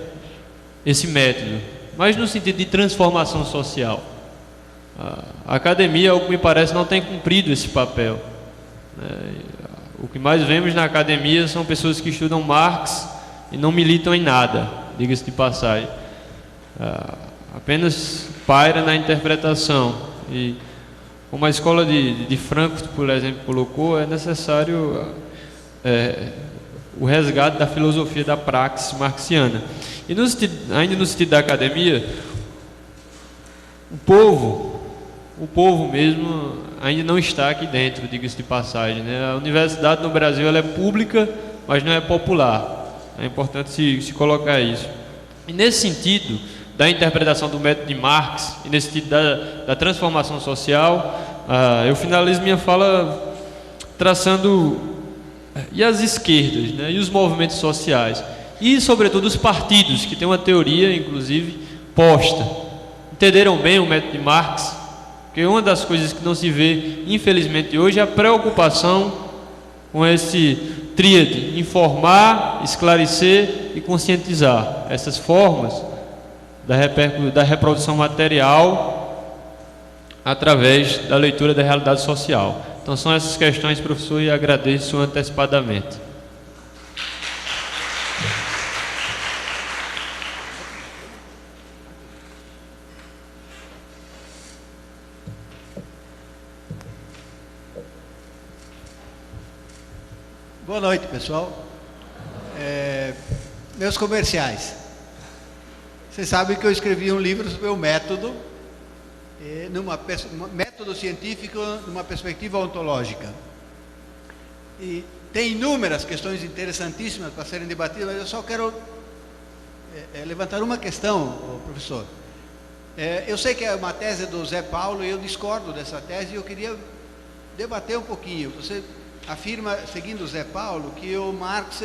esse método, mas no sentido de transformação social. A academia, ao que me parece, não tem cumprido esse papel. O que mais vemos na academia são pessoas que estudam Marx e não militam em nada, diga-se de passagem. Apenas paira na interpretação. E como a escola de Frankfurt, por exemplo, colocou, é necessário o resgate da filosofia da praxis marxiana. E ainda no sentido da academia, o povo mesmo ainda não está aqui dentro, diga-se de passagem, né? A universidade no Brasil ela é pública, mas não é popular. É importante se colocar isso. E nesse sentido da interpretação do método de Marx e nesse sentido da transformação social, eu finalizo minha fala traçando e as esquerdas, né, e os movimentos sociais e sobretudo os partidos, que têm uma teoria inclusive posta. Entenderam bem o método de Marx? Porque uma das coisas que não se vê infelizmente hoje é a preocupação com esse tríade: informar, esclarecer e conscientizar. Essas formas da reprodução material através da leitura da realidade social. Então são essas questões, professor, e agradeço antecipadamente. Boa noite, pessoal. Meus comerciais. Vocês sabem que eu escrevi um livro sobre o método, método científico numa perspectiva ontológica. E tem inúmeras questões interessantíssimas para serem debatidas, mas eu só quero levantar uma questão, professor. Eu sei que é uma tese do Zé Paulo e eu discordo dessa tese e eu queria debater um pouquinho. Você afirma, seguindo o Zé Paulo, que o Marx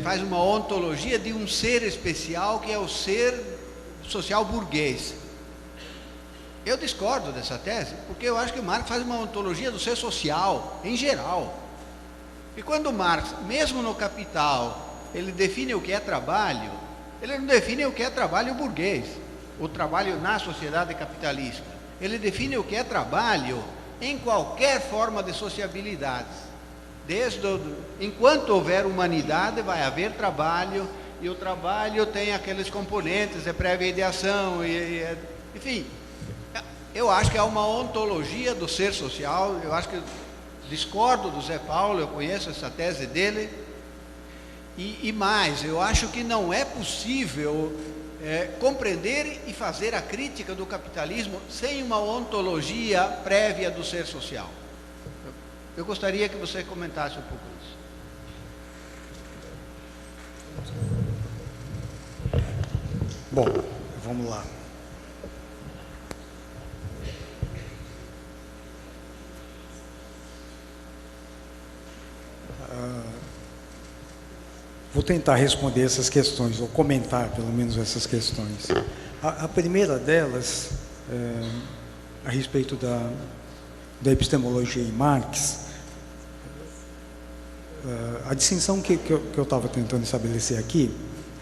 faz uma ontologia de um ser especial, que é o ser social burguês. Eu discordo dessa tese, porque eu acho que o Marx faz uma ontologia do ser social, em geral. E quando Marx, mesmo no Capital, ele define o que é trabalho, ele não define o que é trabalho burguês, o trabalho na sociedade capitalista. Ele define o que é trabalho em qualquer forma de sociabilidade. Enquanto houver humanidade, vai haver trabalho, e o trabalho tem aqueles componentes de prévia ideação, enfim. Eu acho que há uma ontologia do ser social. Eu acho que discordo do Zé Paulo, eu conheço essa tese dele, e mais, eu acho que não é possível compreender e fazer a crítica do capitalismo sem uma ontologia prévia do ser social. Eu gostaria que você comentasse um pouco isso. Bom, vamos lá. Vou tentar responder essas questões, ou comentar pelo menos essas questões. A primeira delas, a respeito da epistemologia em Marx, a distinção que eu estava tentando estabelecer aqui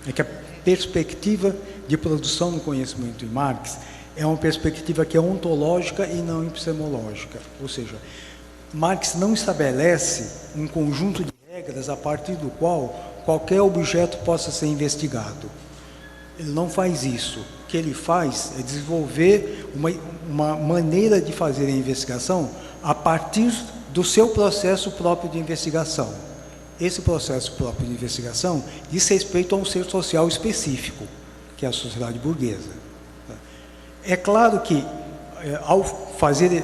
é que a perspectiva de produção do conhecimento em Marx é uma perspectiva que é ontológica e não epistemológica. Ou seja, Marx não estabelece um conjunto de regras a partir do qual qualquer objeto possa ser investigado. Ele não faz isso. O que ele faz é desenvolver uma maneira de fazer a investigação a partir do seu processo próprio de investigação. Esse processo próprio de investigação diz respeito a um ser social específico, que é a sociedade burguesa. É claro que, ao fazer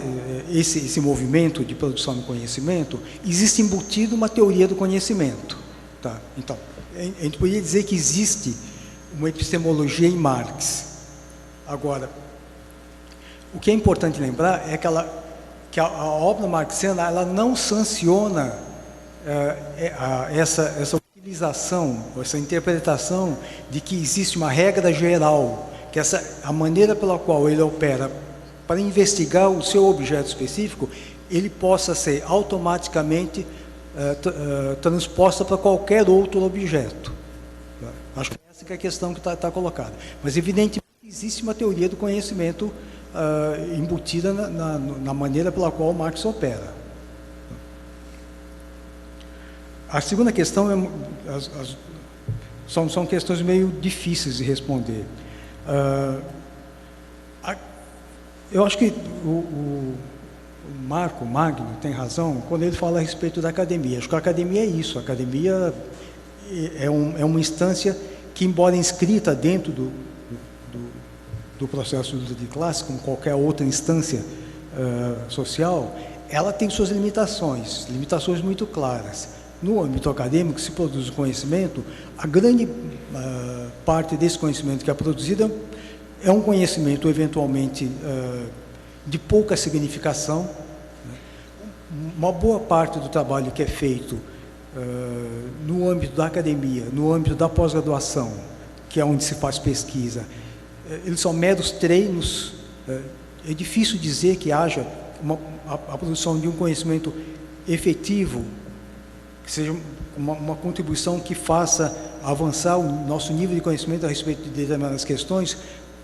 esse movimento de produção do conhecimento, existe embutido uma teoria do conhecimento. Tá? Então, a gente poderia dizer que existe uma epistemologia em Marx. Agora, o que é importante lembrar é que a obra marxiana ela não sanciona essa utilização, essa interpretação de que existe uma regra geral, que a maneira pela qual ele opera para investigar o seu objeto específico, ele possa ser automaticamente transposta para qualquer outro objeto. Acho que essa que é a questão que está colocada. Mas, evidentemente, existe uma teoria do conhecimento embutida na maneira pela qual Marx opera. A segunda questão são questões meio difíceis de responder. Eu acho que o Marco Magno tem razão quando ele fala a respeito da academia. Acho que a academia é isso. A academia é uma instância que, embora inscrita dentro do processo de luta de classe, como qualquer outra instância social, ela tem suas limitações muito claras. No âmbito acadêmico, se produz o conhecimento, a grande parte desse conhecimento que é produzido é um conhecimento, eventualmente, de pouca significação. Uma boa parte do trabalho que é feito no âmbito da academia, no âmbito da pós-graduação, que é onde se faz pesquisa, eles são meros treinos. É difícil dizer que haja a produção de um conhecimento efetivo, que seja uma contribuição que faça avançar o nosso nível de conhecimento a respeito de determinadas questões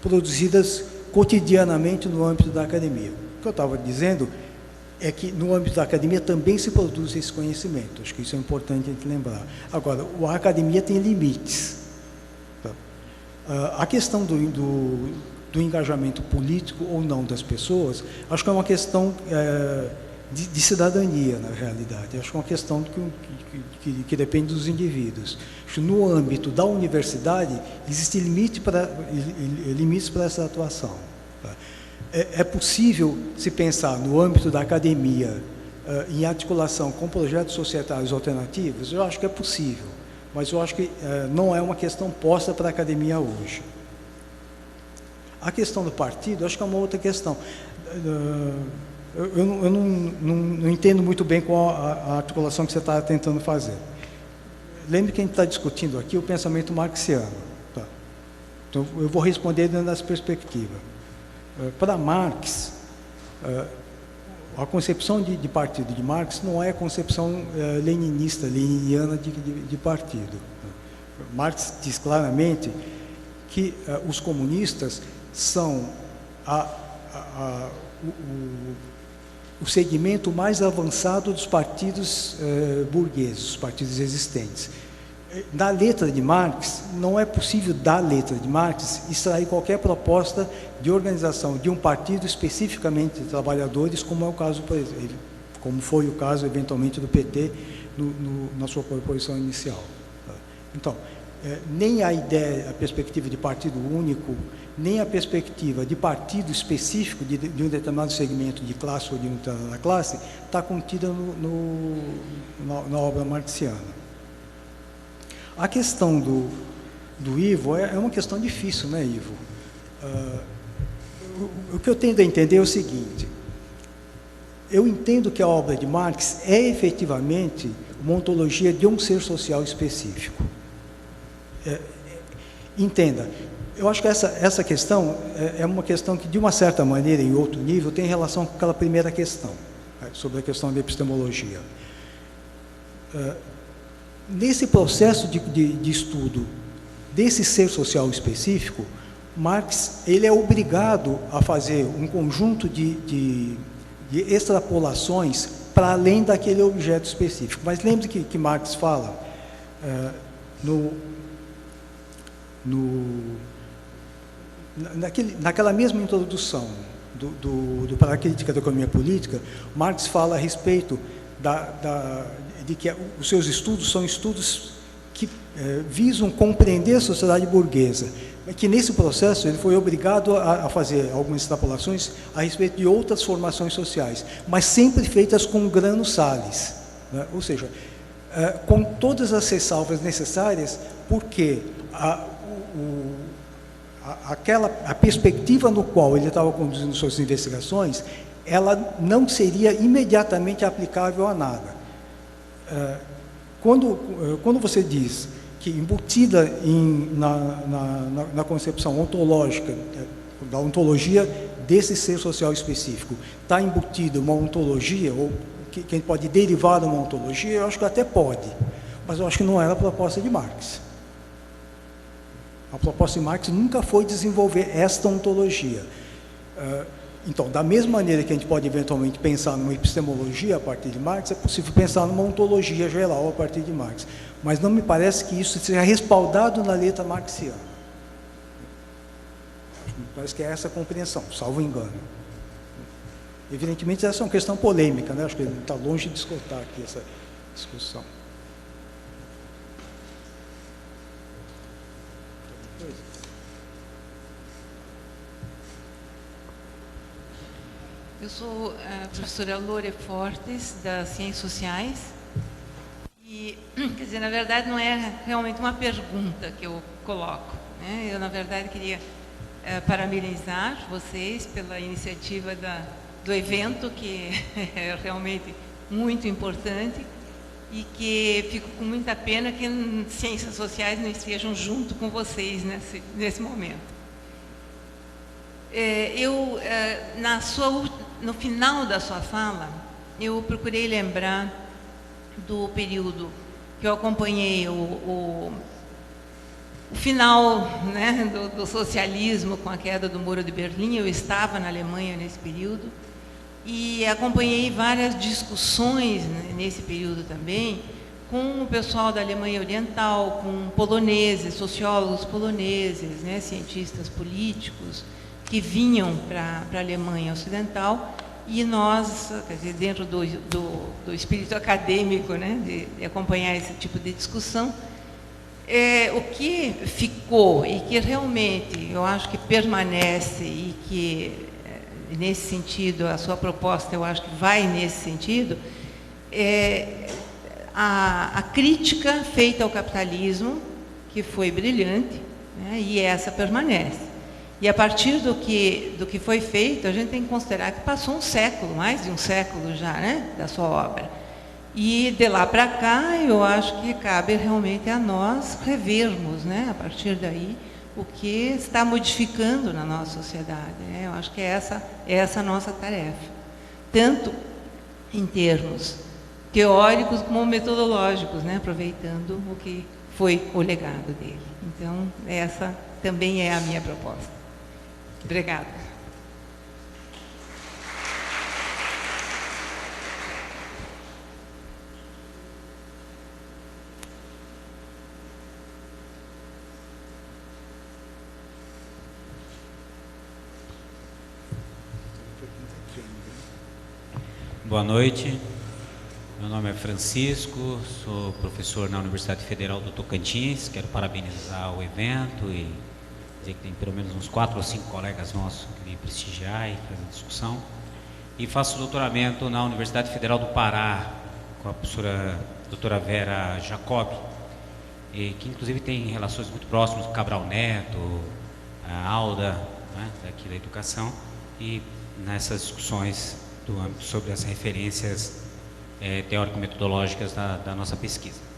produzidas cotidianamente no âmbito da academia. O que eu estava dizendo é que no âmbito da academia também se produz esse conhecimento. Acho que isso é importante a gente lembrar. Agora, a academia tem limites. Tá? A questão do engajamento político ou não das pessoas, acho que é uma questão de cidadania, na realidade. Acho que é uma questão que depende dos indivíduos. Acho que no âmbito da universidade, existem limites para essa atuação. Tá? É possível se pensar no âmbito da academia em articulação com projetos societários alternativos? Eu acho que é possível, mas eu acho que não é uma questão posta para a academia hoje. A questão do partido, acho que é uma outra questão. Eu não entendo muito bem qual a articulação que você está tentando fazer. Lembre que a gente está discutindo aqui o pensamento marxiano. Tá? Então, eu vou responder dentro dessa perspectiva. Para Marx, a concepção de partido de Marx não é a concepção leniniana de partido. Marx diz claramente que os comunistas são o segmento mais avançado dos partidos burgueses, os partidos existentes. Da letra de Marx, não é possível, da letra de Marx, extrair qualquer proposta de organização de um partido especificamente de trabalhadores, como é o caso, por exemplo, como foi o caso, eventualmente, do PT na sua proposição inicial. Então, nem a ideia, a perspectiva de partido único, nem a perspectiva de partido específico de um determinado segmento de classe ou de uma determinada classe está contida na obra marxiana. A questão do Ivo é uma questão difícil, né, Ivo? O que eu tendo a entender é o seguinte: eu entendo que a obra de Marx é efetivamente uma ontologia de um ser social específico. Entenda, eu acho que essa questão é uma questão que, de uma certa maneira, em outro nível, tem relação com aquela primeira questão, sobre a questão da epistemologia. Nesse processo de estudo desse ser social específico, Marx ele é obrigado a fazer um conjunto de extrapolações para além daquele objeto específico. Mas lembre que Marx fala naquela mesma introdução do Para a Crítica da Economia Política, Marx fala a respeito de que os seus estudos são estudos que visam compreender a sociedade burguesa. que nesse processo ele foi obrigado a fazer algumas extrapolações a respeito de outras formações sociais, mas sempre feitas com grano salis, né? Ou seja, com todas as ressalvas necessárias, porque a perspectiva no qual ele estava conduzindo suas investigações, ela não seria imediatamente aplicável a nada. Quando você diz que embutida na concepção ontológica, da ontologia desse ser social específico, está embutida uma ontologia, ou que a gente pode derivar de uma ontologia, eu acho que até pode, mas eu acho que não era a proposta de Marx. A proposta de Marx nunca foi desenvolver esta ontologia. Então, da mesma maneira que a gente pode eventualmente pensar numa epistemologia a partir de Marx, é possível pensar numa ontologia geral a partir de Marx. Mas não me parece que isso seja respaldado na letra marxiana. Me parece que é essa a compreensão, salvo engano. Evidentemente, essa é uma questão polêmica, né? Acho que ele está longe de esgotar aqui essa discussão. Eu sou a professora Lore Fortes, das Ciências Sociais, e, quer dizer, na verdade, não é realmente uma pergunta que eu coloco, né? Eu, na verdade, queria parabenizar vocês pela iniciativa do evento, que é realmente muito importante, e que fico com muita pena que Ciências Sociais não estejam junto com vocês nesse momento. No final da sua fala, eu procurei lembrar do período que eu acompanhei o final, né, do socialismo com a queda do Muro de Berlim. Eu estava na Alemanha nesse período e acompanhei várias discussões, né, nesse período também, com o pessoal da Alemanha Oriental, com poloneses, sociólogos poloneses, né, cientistas políticos, que vinham para a Alemanha Ocidental, e nós, quer dizer, dentro do espírito acadêmico, né, de acompanhar esse tipo de discussão, o que ficou e que realmente eu acho que permanece e que, nesse sentido, a sua proposta eu acho que vai nesse sentido, a crítica feita ao capitalismo, que foi brilhante, né, e essa permanece. E a partir do que foi feito, a gente tem que considerar que passou um século, mais de um século já, né, da sua obra. E de lá para cá, eu acho que cabe realmente a nós revermos, né, a partir daí, o que está modificando na nossa sociedade, né? Eu acho que é essa a nossa tarefa, tanto em termos teóricos como metodológicos, né, aproveitando o que foi o legado dele. Então, essa também é a minha proposta. Obrigada. Boa noite, meu nome é Francisco, sou professor na Universidade Federal do Tocantins. Quero parabenizar o evento e dizer que tem pelo menos uns 4 ou 5 colegas nossos que vêm prestigiar e fazer discussão. E faço doutoramento na Universidade Federal do Pará, com a professora doutora Vera Jacob, que inclusive tem relações muito próximas com Cabral Neto, a Alda, né, daqui da educação, e nessas discussões do âmbito sobre as referências teórico-metodológicas da nossa pesquisa.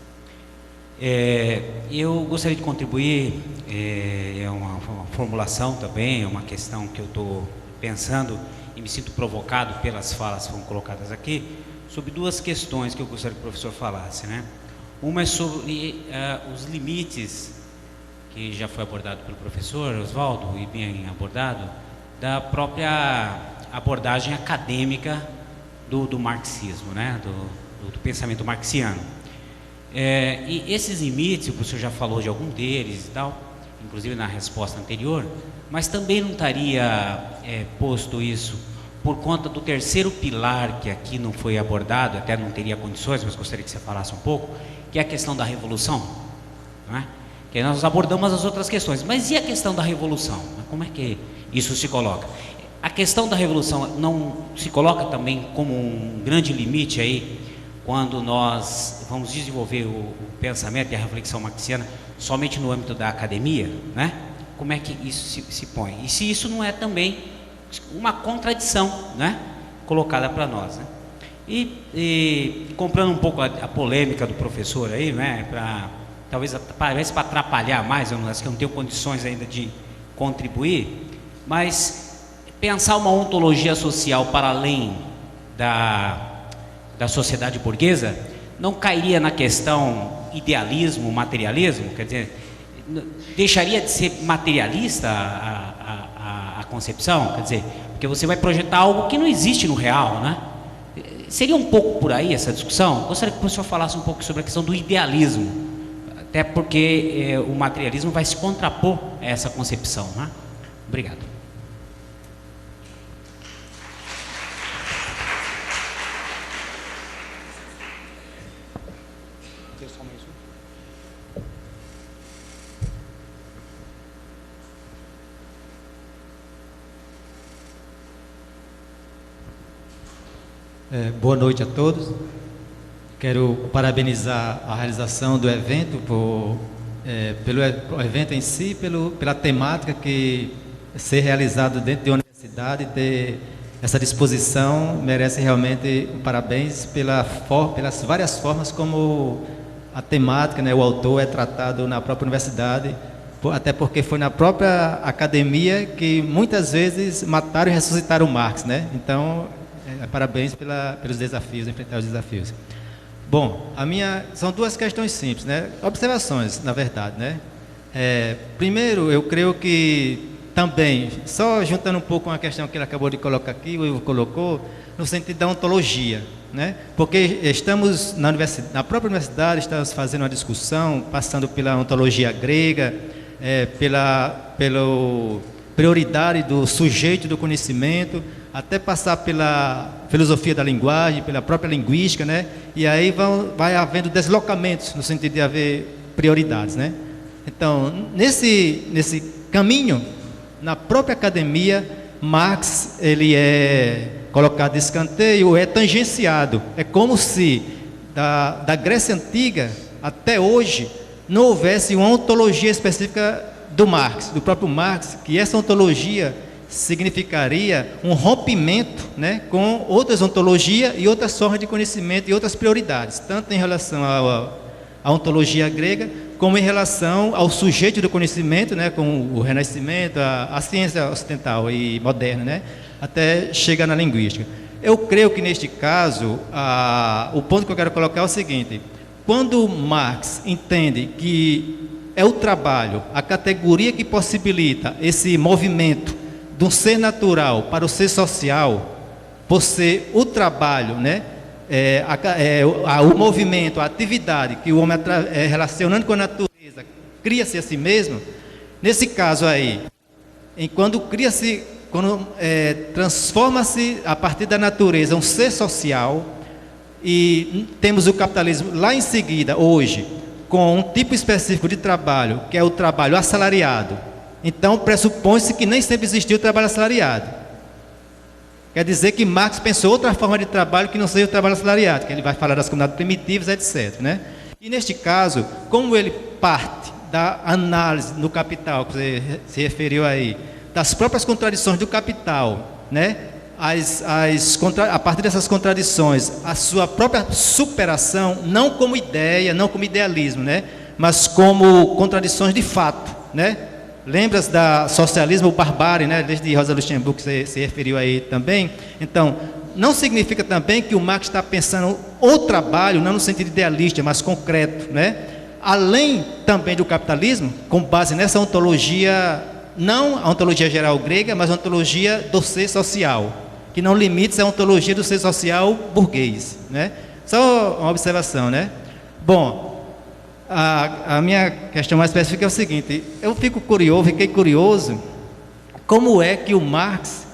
Eu gostaria de contribuir, é uma formulação também, é uma questão que eu estou pensando e me sinto provocado pelas falas que foram colocadas aqui, sobre 2 questões que eu gostaria que o professor falasse, né? Uma é sobre os limites, que já foi abordado pelo professor Oswaldo, e bem abordado, da própria abordagem acadêmica do marxismo, né? do pensamento marxiano. E esses limites, o professor já falou de algum deles e tal, inclusive na resposta anterior, mas também não estaria posto isso por conta do terceiro pilar, que aqui não foi abordado, até não teria condições, mas gostaria que você falasse um pouco, que é a questão da revolução, não é? que nós abordamos as outras questões. Mas e a questão da revolução? Como é que isso se coloca? A questão da revolução não se coloca também como um grande limite aí, quando nós vamos desenvolver o pensamento e a reflexão marxiana somente no âmbito da academia, né? Como é que isso se põe? E se isso não é também uma contradição, né, colocada para nós, né? E comprando um pouco a polêmica do professor aí, né, talvez parece para atrapalhar mais, eu acho que eu não tenho condições ainda de contribuir, mas pensar uma ontologia social para além da sociedade burguesa não cairia na questão idealismo, materialismo, quer dizer, deixaria de ser materialista a concepção, quer dizer, porque você vai projetar algo que não existe no real, né? Seria um pouco por aí essa discussão? Gostaria que o professor falasse um pouco sobre a questão do idealismo, até porque o materialismo vai se contrapor a essa concepção, né? Obrigado. Boa noite a todos. Quero parabenizar a realização do evento pelo evento em si, pela temática que ser realizado dentro de uma universidade, ter essa disposição, merece realmente parabéns pelas várias formas como a temática, né, o autor é tratado na própria universidade, até porque foi na própria academia que muitas vezes mataram e ressuscitaram Marx, né? Então, parabéns pelos desafios, enfrentar os desafios. Bom, são duas questões simples, né? Observações, na verdade, né? Primeiro, eu creio que também, só juntando um pouco com a questão que ele acabou de colocar aqui, o Ivo colocou, no sentido da ontologia, né? Porque estamos na própria universidade, estamos fazendo uma discussão, passando pela ontologia grega, pela prioridade do sujeito do conhecimento, até passar pela filosofia da linguagem, pela própria linguística, né? E aí vai havendo deslocamentos no sentido de haver prioridades, né? Então, nesse caminho, na própria academia, Marx ele é colocado de escanteio, é tangenciado. É como se da Grécia Antiga até hoje não houvesse uma ontologia específica do Marx, do próprio Marx, que essa ontologia significaria um rompimento, né, com outras ontologias e outras formas de conhecimento e outras prioridades, tanto em relação à ontologia grega, como em relação ao sujeito do conhecimento, né, com o Renascimento, a ciência ocidental e moderna, né, até chegar na linguística. Eu creio que neste caso, o ponto que eu quero colocar é o seguinte: quando Marx entende que é o trabalho, a categoria que possibilita esse movimento do ser natural para o ser social, por ser o trabalho, né, o movimento, a atividade que o homem relacionando com a natureza cria-se a si mesmo. Nesse caso aí, quando transforma-se a partir da natureza um ser social, e temos o capitalismo lá em seguida, hoje, com um tipo específico de trabalho, que é o trabalho assalariado. Então, pressupõe-se que nem sempre existiu o trabalho assalariado. Quer dizer que Marx pensou outra forma de trabalho que não seja o trabalho assalariado, que ele vai falar das comunidades primitivas, etc., né? E neste caso, como ele parte da análise no Capital, que você se referiu aí, das próprias contradições do Capital, né? A partir dessas contradições, a sua própria superação, não como ideia, não como idealismo, né? Mas como contradições de fato, né? Lembras da socialismo barbárie, né? Desde Rosa Luxemburgo, que você se referiu aí também. Então, não significa também que o Marx está pensando o trabalho, não no sentido idealista, mas concreto, né? Além também do capitalismo, com base nessa ontologia, não a ontologia geral grega, mas a ontologia do ser social, que não limita a ontologia do ser social burguês, né? Só uma observação, né? Bom, a minha questão mais específica é o seguinte: eu fiquei curioso, como é que o Marx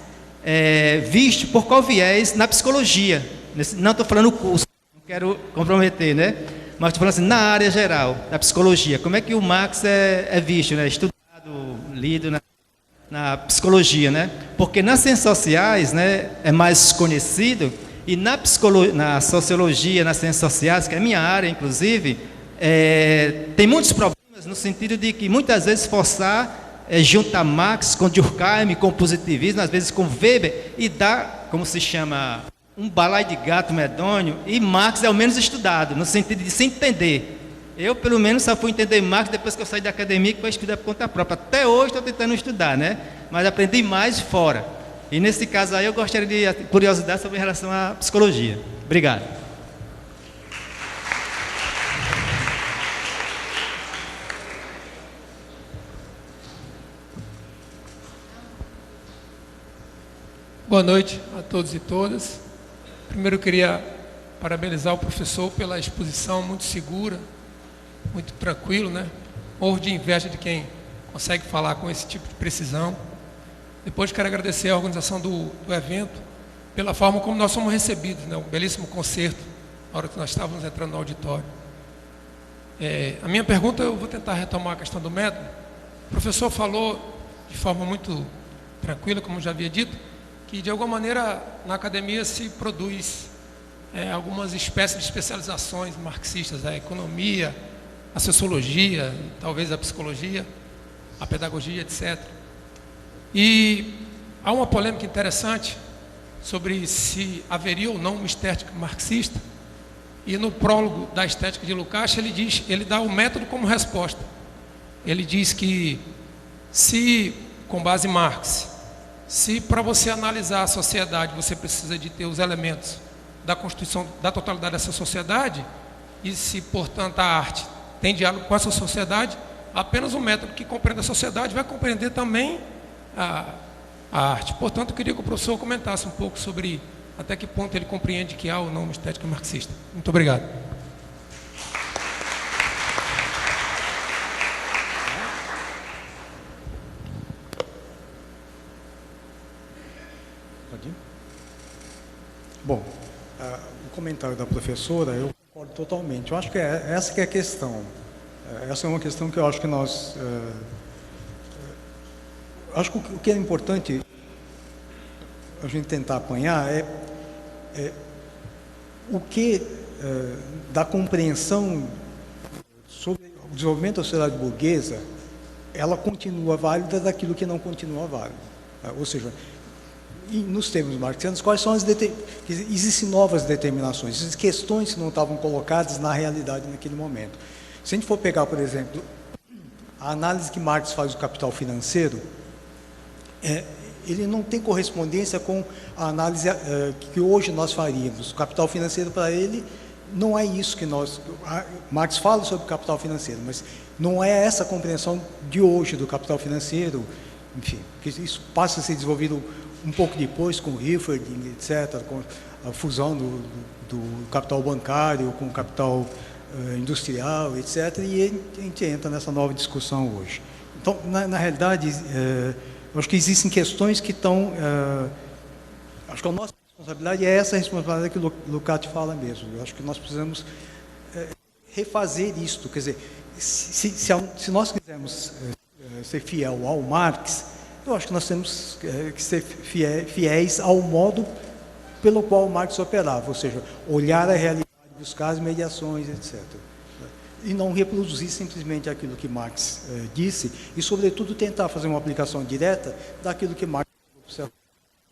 é visto, por qual viés na psicologia? Não estou falando o curso, não quero comprometer, né? mas estou falando assim, na área geral, da psicologia, como é que o Marx é visto, né? Estudado, lido na psicologia, né? Porque nas ciências sociais, né, é mais conhecido, e na sociologia, nas ciências sociais, que é a minha área, inclusive, tem muitos problemas no sentido de que muitas vezes forçar juntar Marx com Durkheim, com positivismo, às vezes com Weber, e dá, como se chama, um balaio de gato medonho, e Marx é o menos estudado, no sentido de se entender. Eu, pelo menos, só fui entender Marx depois que eu saí da academia, que foi estudar por conta própria. Até hoje estou tentando estudar, né? Mas aprendi mais fora. E nesse caso aí eu gostaria de curiosidade sobre relação à psicologia. Obrigado. Boa noite a todos e todas. Primeiro eu queria parabenizar o professor pela exposição muito segura, muito tranquilo, né? Morro de inveja de quem consegue falar com esse tipo de precisão. Depois quero agradecer a organização do evento pela forma como nós fomos recebidos, né? Um belíssimo concerto na hora que nós estávamos entrando no auditório. A minha pergunta, eu vou tentar retomar a questão do método. O professor falou de forma muito tranquila, como já havia dito, que de alguma maneira na academia se produz algumas espécies de especializações marxistas, a economia, a sociologia, talvez a psicologia, a pedagogia, etc. E há uma polêmica interessante sobre se haveria ou não uma estética marxista, e no prólogo da Estética de Lukács ele dá o método como resposta. Ele diz que se, com base em Marx, se para você analisar a sociedade você precisa de ter os elementos da constituição da totalidade dessa sociedade, e se, portanto, a arte tem diálogo com essa sociedade, apenas um método que compreenda a sociedade vai compreender também a arte. Portanto, eu queria que o professor comentasse um pouco sobre até que ponto ele compreende que há ou não uma estética marxista. Muito obrigado. Bom, o comentário da professora, eu concordo totalmente. Eu acho que essa que é a questão. Essa é uma questão que eu acho que nós... acho que o que é importante a gente tentar apanhar é o que da compreensão sobre o desenvolvimento da sociedade burguesa, ela continua válida daquilo que não continua válido. Ou seja, e nos termos marxianos, quais são existem novas determinações, existem questões que não estavam colocadas na realidade naquele momento. Se a gente for pegar, por exemplo, a análise que Marx faz do capital financeiro, ele não tem correspondência com a análise que hoje nós faríamos. O capital financeiro, para ele, não é isso que Marx fala sobre o capital financeiro, mas não é essa a compreensão de hoje do capital financeiro, enfim, porque isso passa a ser desenvolvido um pouco depois com o Hilferding, etc., com a fusão do capital bancário com o capital industrial, etc., e a gente entra nessa nova discussão hoje. Então, na realidade, eu acho que existem questões que estão... acho que a nossa responsabilidade é essa responsabilidade que o Lukács fala mesmo. Eu acho que nós precisamos refazer isto. Quer dizer, se nós quisermos ser fiel ao Marx, eu acho que nós temos que ser fiéis ao modo pelo qual Marx operava, ou seja, olhar a realidade, buscar as mediações, etc. E não reproduzir simplesmente aquilo que Marx disse, e, sobretudo, tentar fazer uma aplicação direta daquilo que Marx observou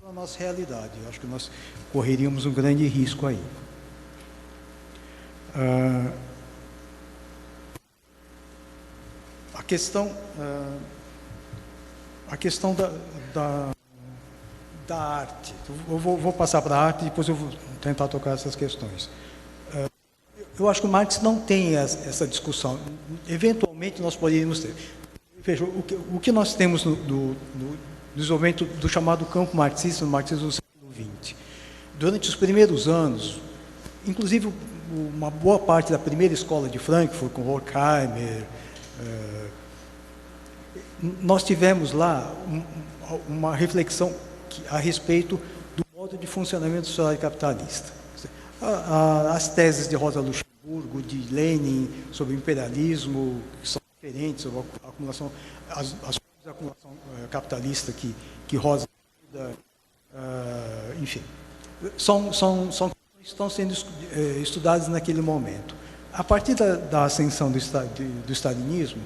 para a nossa realidade. Eu acho que nós correríamos um grande risco aí. A questão da arte. Eu vou passar para a arte e depois eu vou tentar tocar essas questões. Eu acho que o Marx não tem essa discussão. Eventualmente nós poderíamos ter. Veja, o que nós temos no desenvolvimento do chamado campo marxista, no marxismo do século XX. Durante os primeiros anos, inclusive uma boa parte da primeira escola de Frankfurt, com Horkheimer, nós tivemos lá uma reflexão a respeito do modo de funcionamento da sociedade capitalista. As teses de Rosa Luxemburgo, de Lenin sobre o imperialismo, que são diferentes, sobre a acumulação, as formas de acumulação capitalista que rosa a vida, enfim, são questões que estão sendo estudadas naquele momento. A partir da ascensão do stalinismo,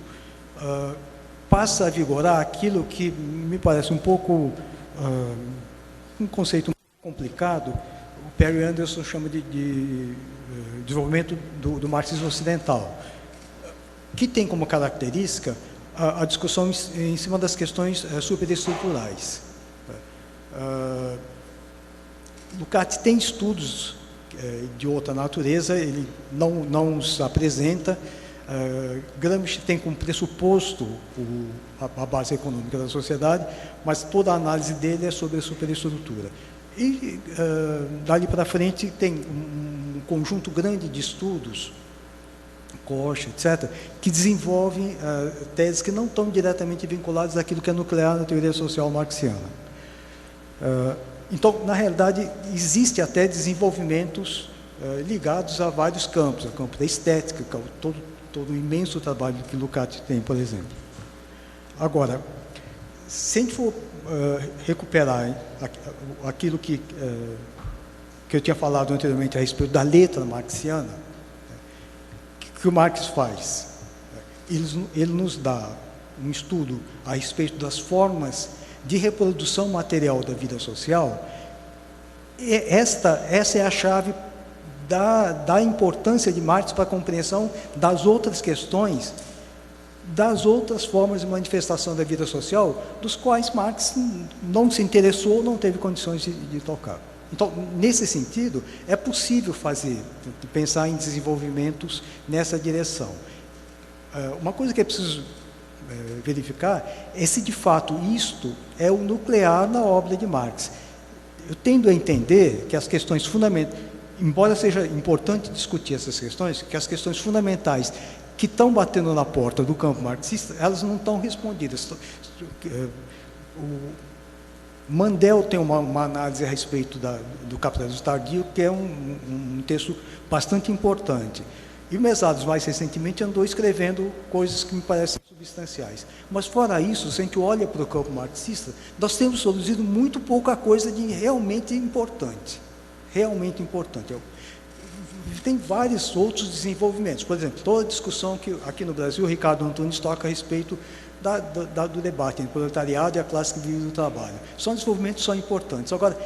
passa a vigorar aquilo que me parece um pouco um conceito complicado. O Perry Anderson chama de desenvolvimento do marxismo ocidental, que tem como característica a discussão em cima das questões superestruturais. Lukács tem estudos de outra natureza, ele não os apresenta. Gramsci tem como pressuposto a base econômica da sociedade, mas toda a análise dele é sobre a superestrutura. E dali para frente tem um conjunto grande de estudos, Koch, etc., que desenvolvem teses que não estão diretamente vinculadas àquilo que é nuclear na teoria social marxiana. Então, na realidade, existe até desenvolvimentos ligados a vários campos, o campo da estética, todo o imenso trabalho que Lukács tem, por exemplo. Agora, se a gente for recuperar aquilo que eu tinha falado anteriormente a respeito da letra marxiana, o que o Marx faz? Ele nos dá um estudo a respeito das formas de reprodução material da vida social. E essa é a chave da importância de Marx para a compreensão das outras questões, das outras formas de manifestação da vida social, dos quais Marx não se interessou, não teve condições de tocar. Então, nesse sentido, é possível pensar em desenvolvimentos nessa direção. Uma coisa que é preciso verificar é se, de fato, isto é o nuclear na obra de Marx. Eu tendo a entender que as questões fundamentais, embora seja importante discutir essas questões, que as questões fundamentais que estão batendo na porta do campo marxista, elas não estão respondidas. O Mandel tem uma análise a respeito do capitalismo tardio, que é um texto bastante importante. E o Mesados, mais recentemente, andou escrevendo coisas que me parecem substanciais. Mas, fora isso, se a gente olha para o campo marxista, nós temos produzido muito pouca coisa de realmente importante. Realmente importante. Tem vários outros desenvolvimentos. Por exemplo, toda a discussão que aqui no Brasil o Ricardo Antunes toca a respeito do debate entre o proletariado e a classe que vive do trabalho. São desenvolvimentos que são importantes. Agora,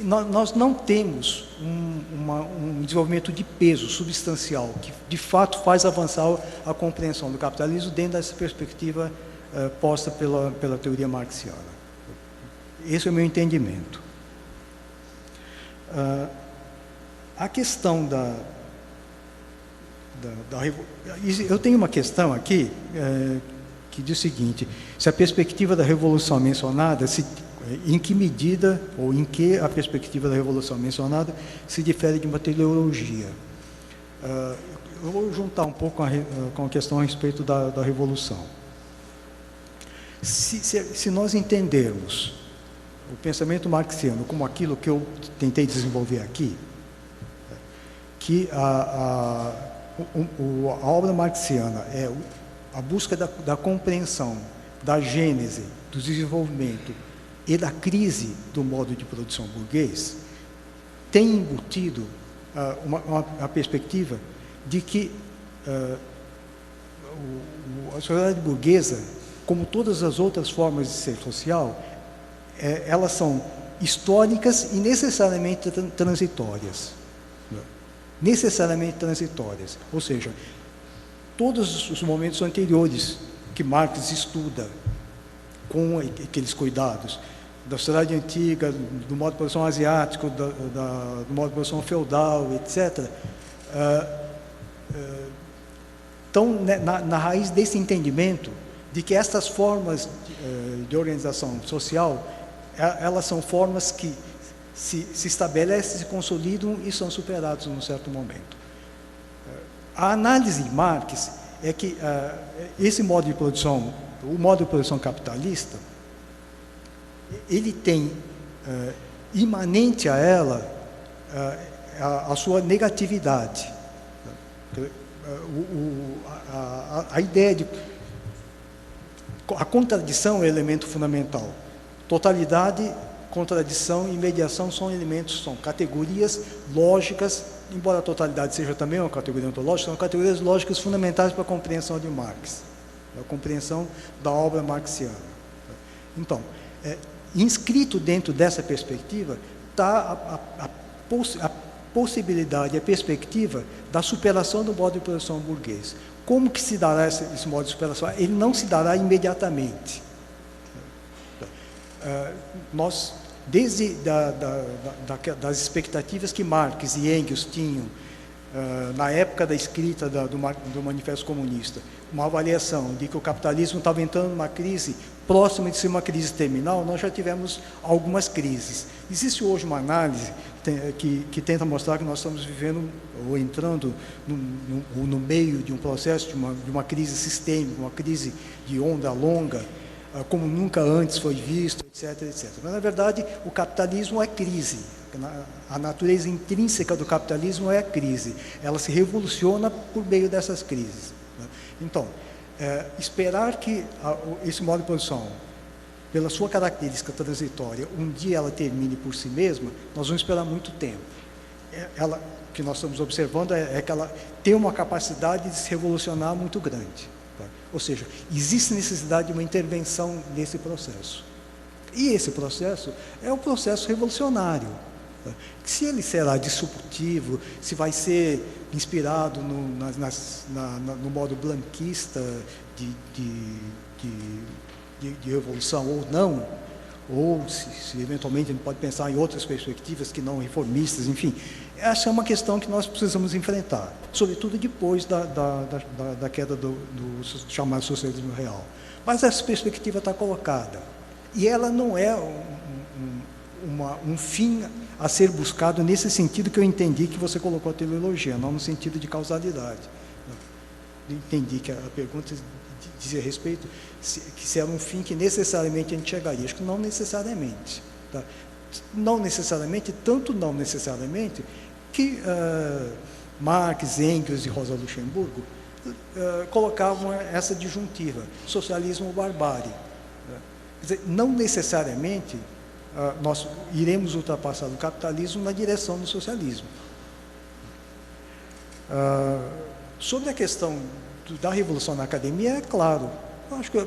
nós não temos um desenvolvimento de peso substancial que, de fato, faz avançar a compreensão do capitalismo dentro dessa perspectiva posta pela teoria marxiana. Esse é o meu entendimento. A questão eu tenho uma questão aqui que diz o seguinte: se a perspectiva da revolução mencionada, em que medida ou em que a perspectiva da revolução mencionada se difere de uma teleologia. Eu vou juntar um pouco com a questão a respeito da revolução. Se nós entendermos o pensamento marxiano como aquilo que eu tentei desenvolver aqui, que a obra marxiana é a busca da compreensão da gênese, do desenvolvimento e da crise do modo de produção burguês, tem embutido uma perspectiva de que a sociedade burguesa, como todas as outras formas de ser social, elas são históricas e necessariamente transitórias. Necessariamente transitórias. Ou seja, todos os momentos anteriores que Marx estuda com aqueles cuidados, da sociedade antiga, do modo de produção asiático, do modo de produção feudal, etc., estão na raiz desse entendimento de que estas formas de organização social, elas são formas que se estabelecem, se consolidam e são superadas num certo momento. A análise de Marx é que esse modo de produção, o modo de produção capitalista, ele tem imanente a ela a sua negatividade. A ideia de... A contradição é o elemento fundamental. Totalidade, contradição e mediação são elementos, são categorias lógicas, embora a totalidade seja também uma categoria ontológica, são categorias lógicas fundamentais para a compreensão de Marx, a compreensão da obra marxiana. Então, inscrito dentro dessa perspectiva está a possibilidade, a perspectiva da superação do modo de produção burguês. Como que se dará esse modo de superação? Ele não se dará imediatamente. Nós, desde das expectativas que Marx e Engels tinham na época da escrita do Manifesto Comunista, uma avaliação de que o capitalismo estava entrando numa crise próxima de ser uma crise terminal, nós já tivemos algumas crises. Existe hoje uma análise que tenta mostrar que nós estamos vivendo ou entrando no meio de um processo de uma crise sistêmica, uma crise de onda longa, como nunca antes foi visto, etc, etc. Mas, na verdade, o capitalismo é crise. A natureza intrínseca do capitalismo é a crise. Ela se revoluciona por meio dessas crises. Então, esperar que esse modo de produção, pela sua característica transitória, um dia ela termine por si mesma, nós vamos esperar muito tempo. O que nós estamos observando é que ela tem uma capacidade de se revolucionar muito grande. Ou seja, existe necessidade de uma intervenção nesse processo. E esse processo é um processo revolucionário. Se ele será disruptivo, se vai ser inspirado no modo blanquista de revolução ou não, ou se eventualmente a gente pode pensar em outras perspectivas que não reformistas, enfim. Essa é uma questão que nós precisamos enfrentar, sobretudo depois da queda do chamado socialismo real. Mas essa perspectiva está colocada, e ela não é um fim a ser buscado nesse sentido que eu entendi que você colocou a teleologia, não no sentido de causalidade. Eu entendi que a pergunta dizia respeito que se era um fim que necessariamente a gente chegaria. Acho que não necessariamente. Tá? Não necessariamente, tanto não necessariamente, que Marx, Engels e Rosa Luxemburgo colocavam essa disjuntiva, socialismo ou barbárie. Quer dizer, não necessariamente nós iremos ultrapassar o capitalismo na direção do socialismo. Sobre a questão da revolução na academia, é claro, eu acho que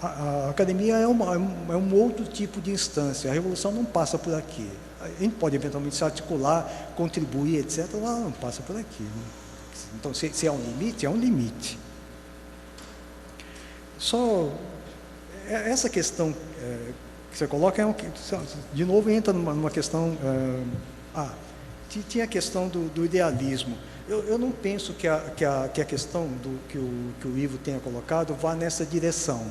a academia é um outro tipo de instância, a revolução não passa por aqui. A gente pode eventualmente se articular, contribuir, etc., ela não passa por aqui. Né? Então, se é um limite, é um limite. Só essa questão que você coloca, de novo, entra numa questão... tinha a questão do idealismo. Eu não penso que a questão que o Ivo tenha colocado vá nessa direção,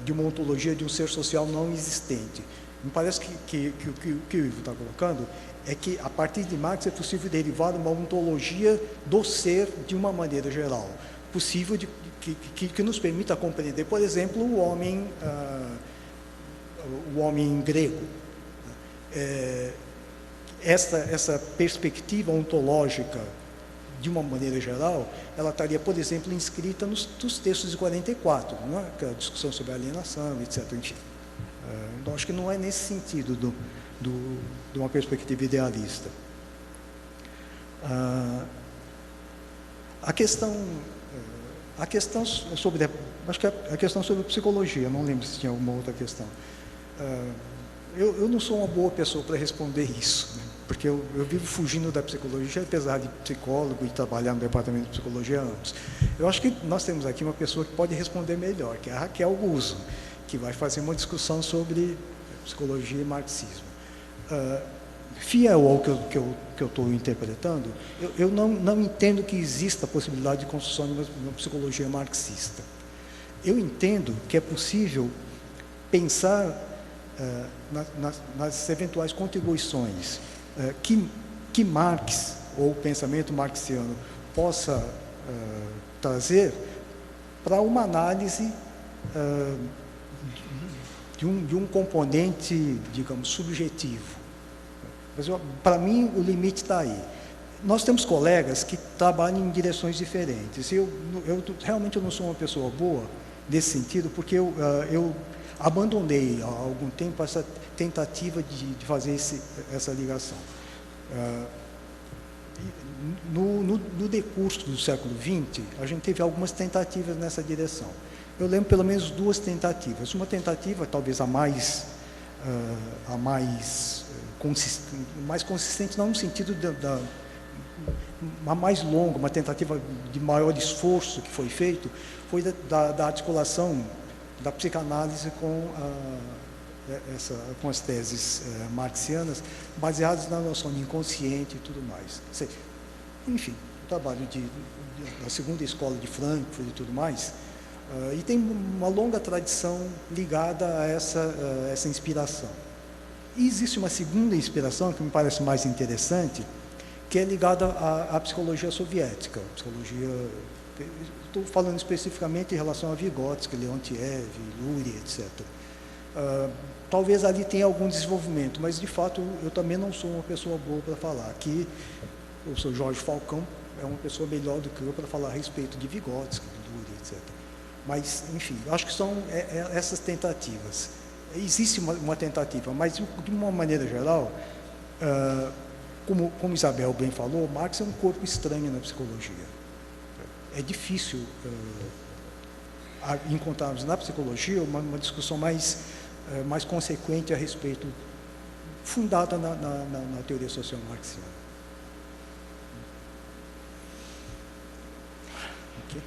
de uma ontologia de um ser social não existente. Me parece que o que o Ivo está colocando é que, a partir de Marx, é possível derivar uma ontologia do ser de uma maneira geral, possível que nos permita compreender, por exemplo, o homem grego. Essa perspectiva ontológica, de uma maneira geral, ela estaria, por exemplo, inscrita nos textos de 44, não é? Que é a discussão sobre a alienação, etc. Enfim. Então, acho que não é nesse sentido de uma perspectiva idealista. A questão sobre, acho que a questão sobre psicologia, não lembro se tinha alguma outra questão. Eu não sou uma boa pessoa para responder isso, né? Porque eu vivo fugindo da psicologia, apesar de psicólogo e trabalhar no departamento de psicologia há anos. Eu acho que nós temos aqui uma pessoa que pode responder melhor, que é a Raquel Guzzo, que vai fazer uma discussão sobre psicologia e marxismo. Fiel ao que eu estou interpretando, eu não entendo que exista a possibilidade de construção de uma psicologia marxista. Eu entendo que é possível pensar nas eventuais contribuições que Marx, ou o pensamento marxiano, possa trazer para uma análise de um componente, digamos, subjetivo. Mas para mim o limite está aí. Nós temos colegas que trabalham em direções diferentes. Realmente eu não sou uma pessoa boa nesse sentido, porque eu abandonei há algum tempo essa tentativa de fazer essa ligação. No decurso do século XX, a gente teve algumas tentativas nessa direção. Eu lembro pelo menos 2 tentativas. Uma tentativa, talvez a mais consistente, não no sentido a mais longa, uma tentativa de maior esforço que foi feito, foi da articulação da psicanálise com as teses marxianas, baseadas na noção de inconsciente e tudo mais. Enfim, o trabalho da segunda escola de Frankfurt e tudo mais, e tem uma longa tradição ligada a essa inspiração. E existe uma segunda inspiração que me parece mais interessante, que é ligada à psicologia soviética. Estou falando especificamente em relação a Vygotsky, Leontiev, Luria, etc. Talvez ali tenha algum desenvolvimento, mas de fato eu também não sou uma pessoa boa para falar. Aqui o Sr. Jorge Falcão é uma pessoa melhor do que eu para falar a respeito de Vygotsky, de Luria, etc. Mas, enfim, acho que são essas tentativas. Existe uma tentativa, mas de uma maneira geral, como Isabel bem falou, Marx é um corpo estranho na psicologia. É difícil encontrarmos na psicologia uma discussão mais consequente a respeito, fundada na teoria social marxiana. Okay.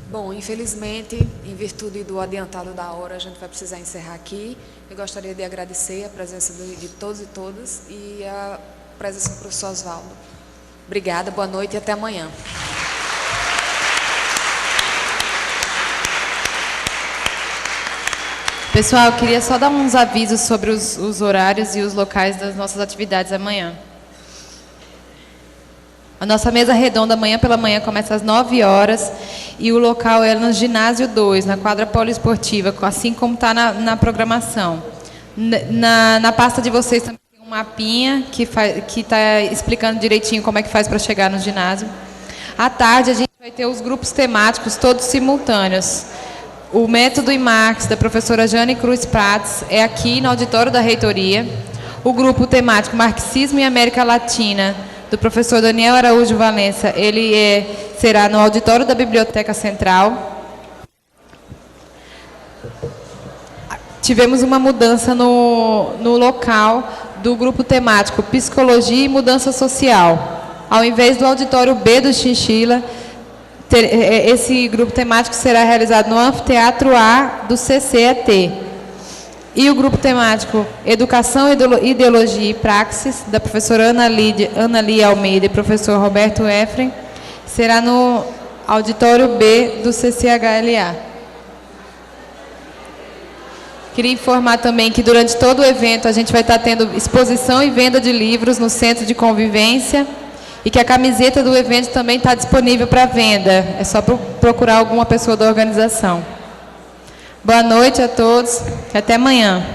Bom, infelizmente, em virtude do adiantado da hora, a gente vai precisar encerrar aqui. Eu gostaria de agradecer a presença de todos e todas e a presença do professor Osvaldo. Obrigada, boa noite e até amanhã. Pessoal, eu queria só dar uns avisos sobre os horários e os locais das nossas atividades amanhã. A nossa mesa redonda amanhã pela manhã começa às 9 horas e o local é no ginásio 2, na quadra poliesportiva, assim como está na programação. Na pasta de vocês também tem um mapinha que está explicando direitinho como é que faz para chegar no ginásio. À tarde a gente vai ter os grupos temáticos todos simultâneos. O Método e Marx, da professora Jane Cruz Prats, é aqui no auditório da reitoria. O grupo temático Marxismo e América Latina, do professor Daniel Araújo Valença, será no auditório da Biblioteca Central. Tivemos uma mudança no local do grupo temático Psicologia e Mudança Social. Ao invés do auditório B do Chinchila, esse grupo temático será realizado no Anfiteatro A do CCET. E o grupo temático Educação, Ideologia e Praxis, da professora Ana Lia Almeida e professor Roberto Efren, será no auditório B do CCHLA. Queria informar também que durante todo o evento a gente vai estar tendo exposição e venda de livros no Centro de Convivência e que a camiseta do evento também está disponível para venda. É só procurar alguma pessoa da organização. Boa noite a todos e até amanhã.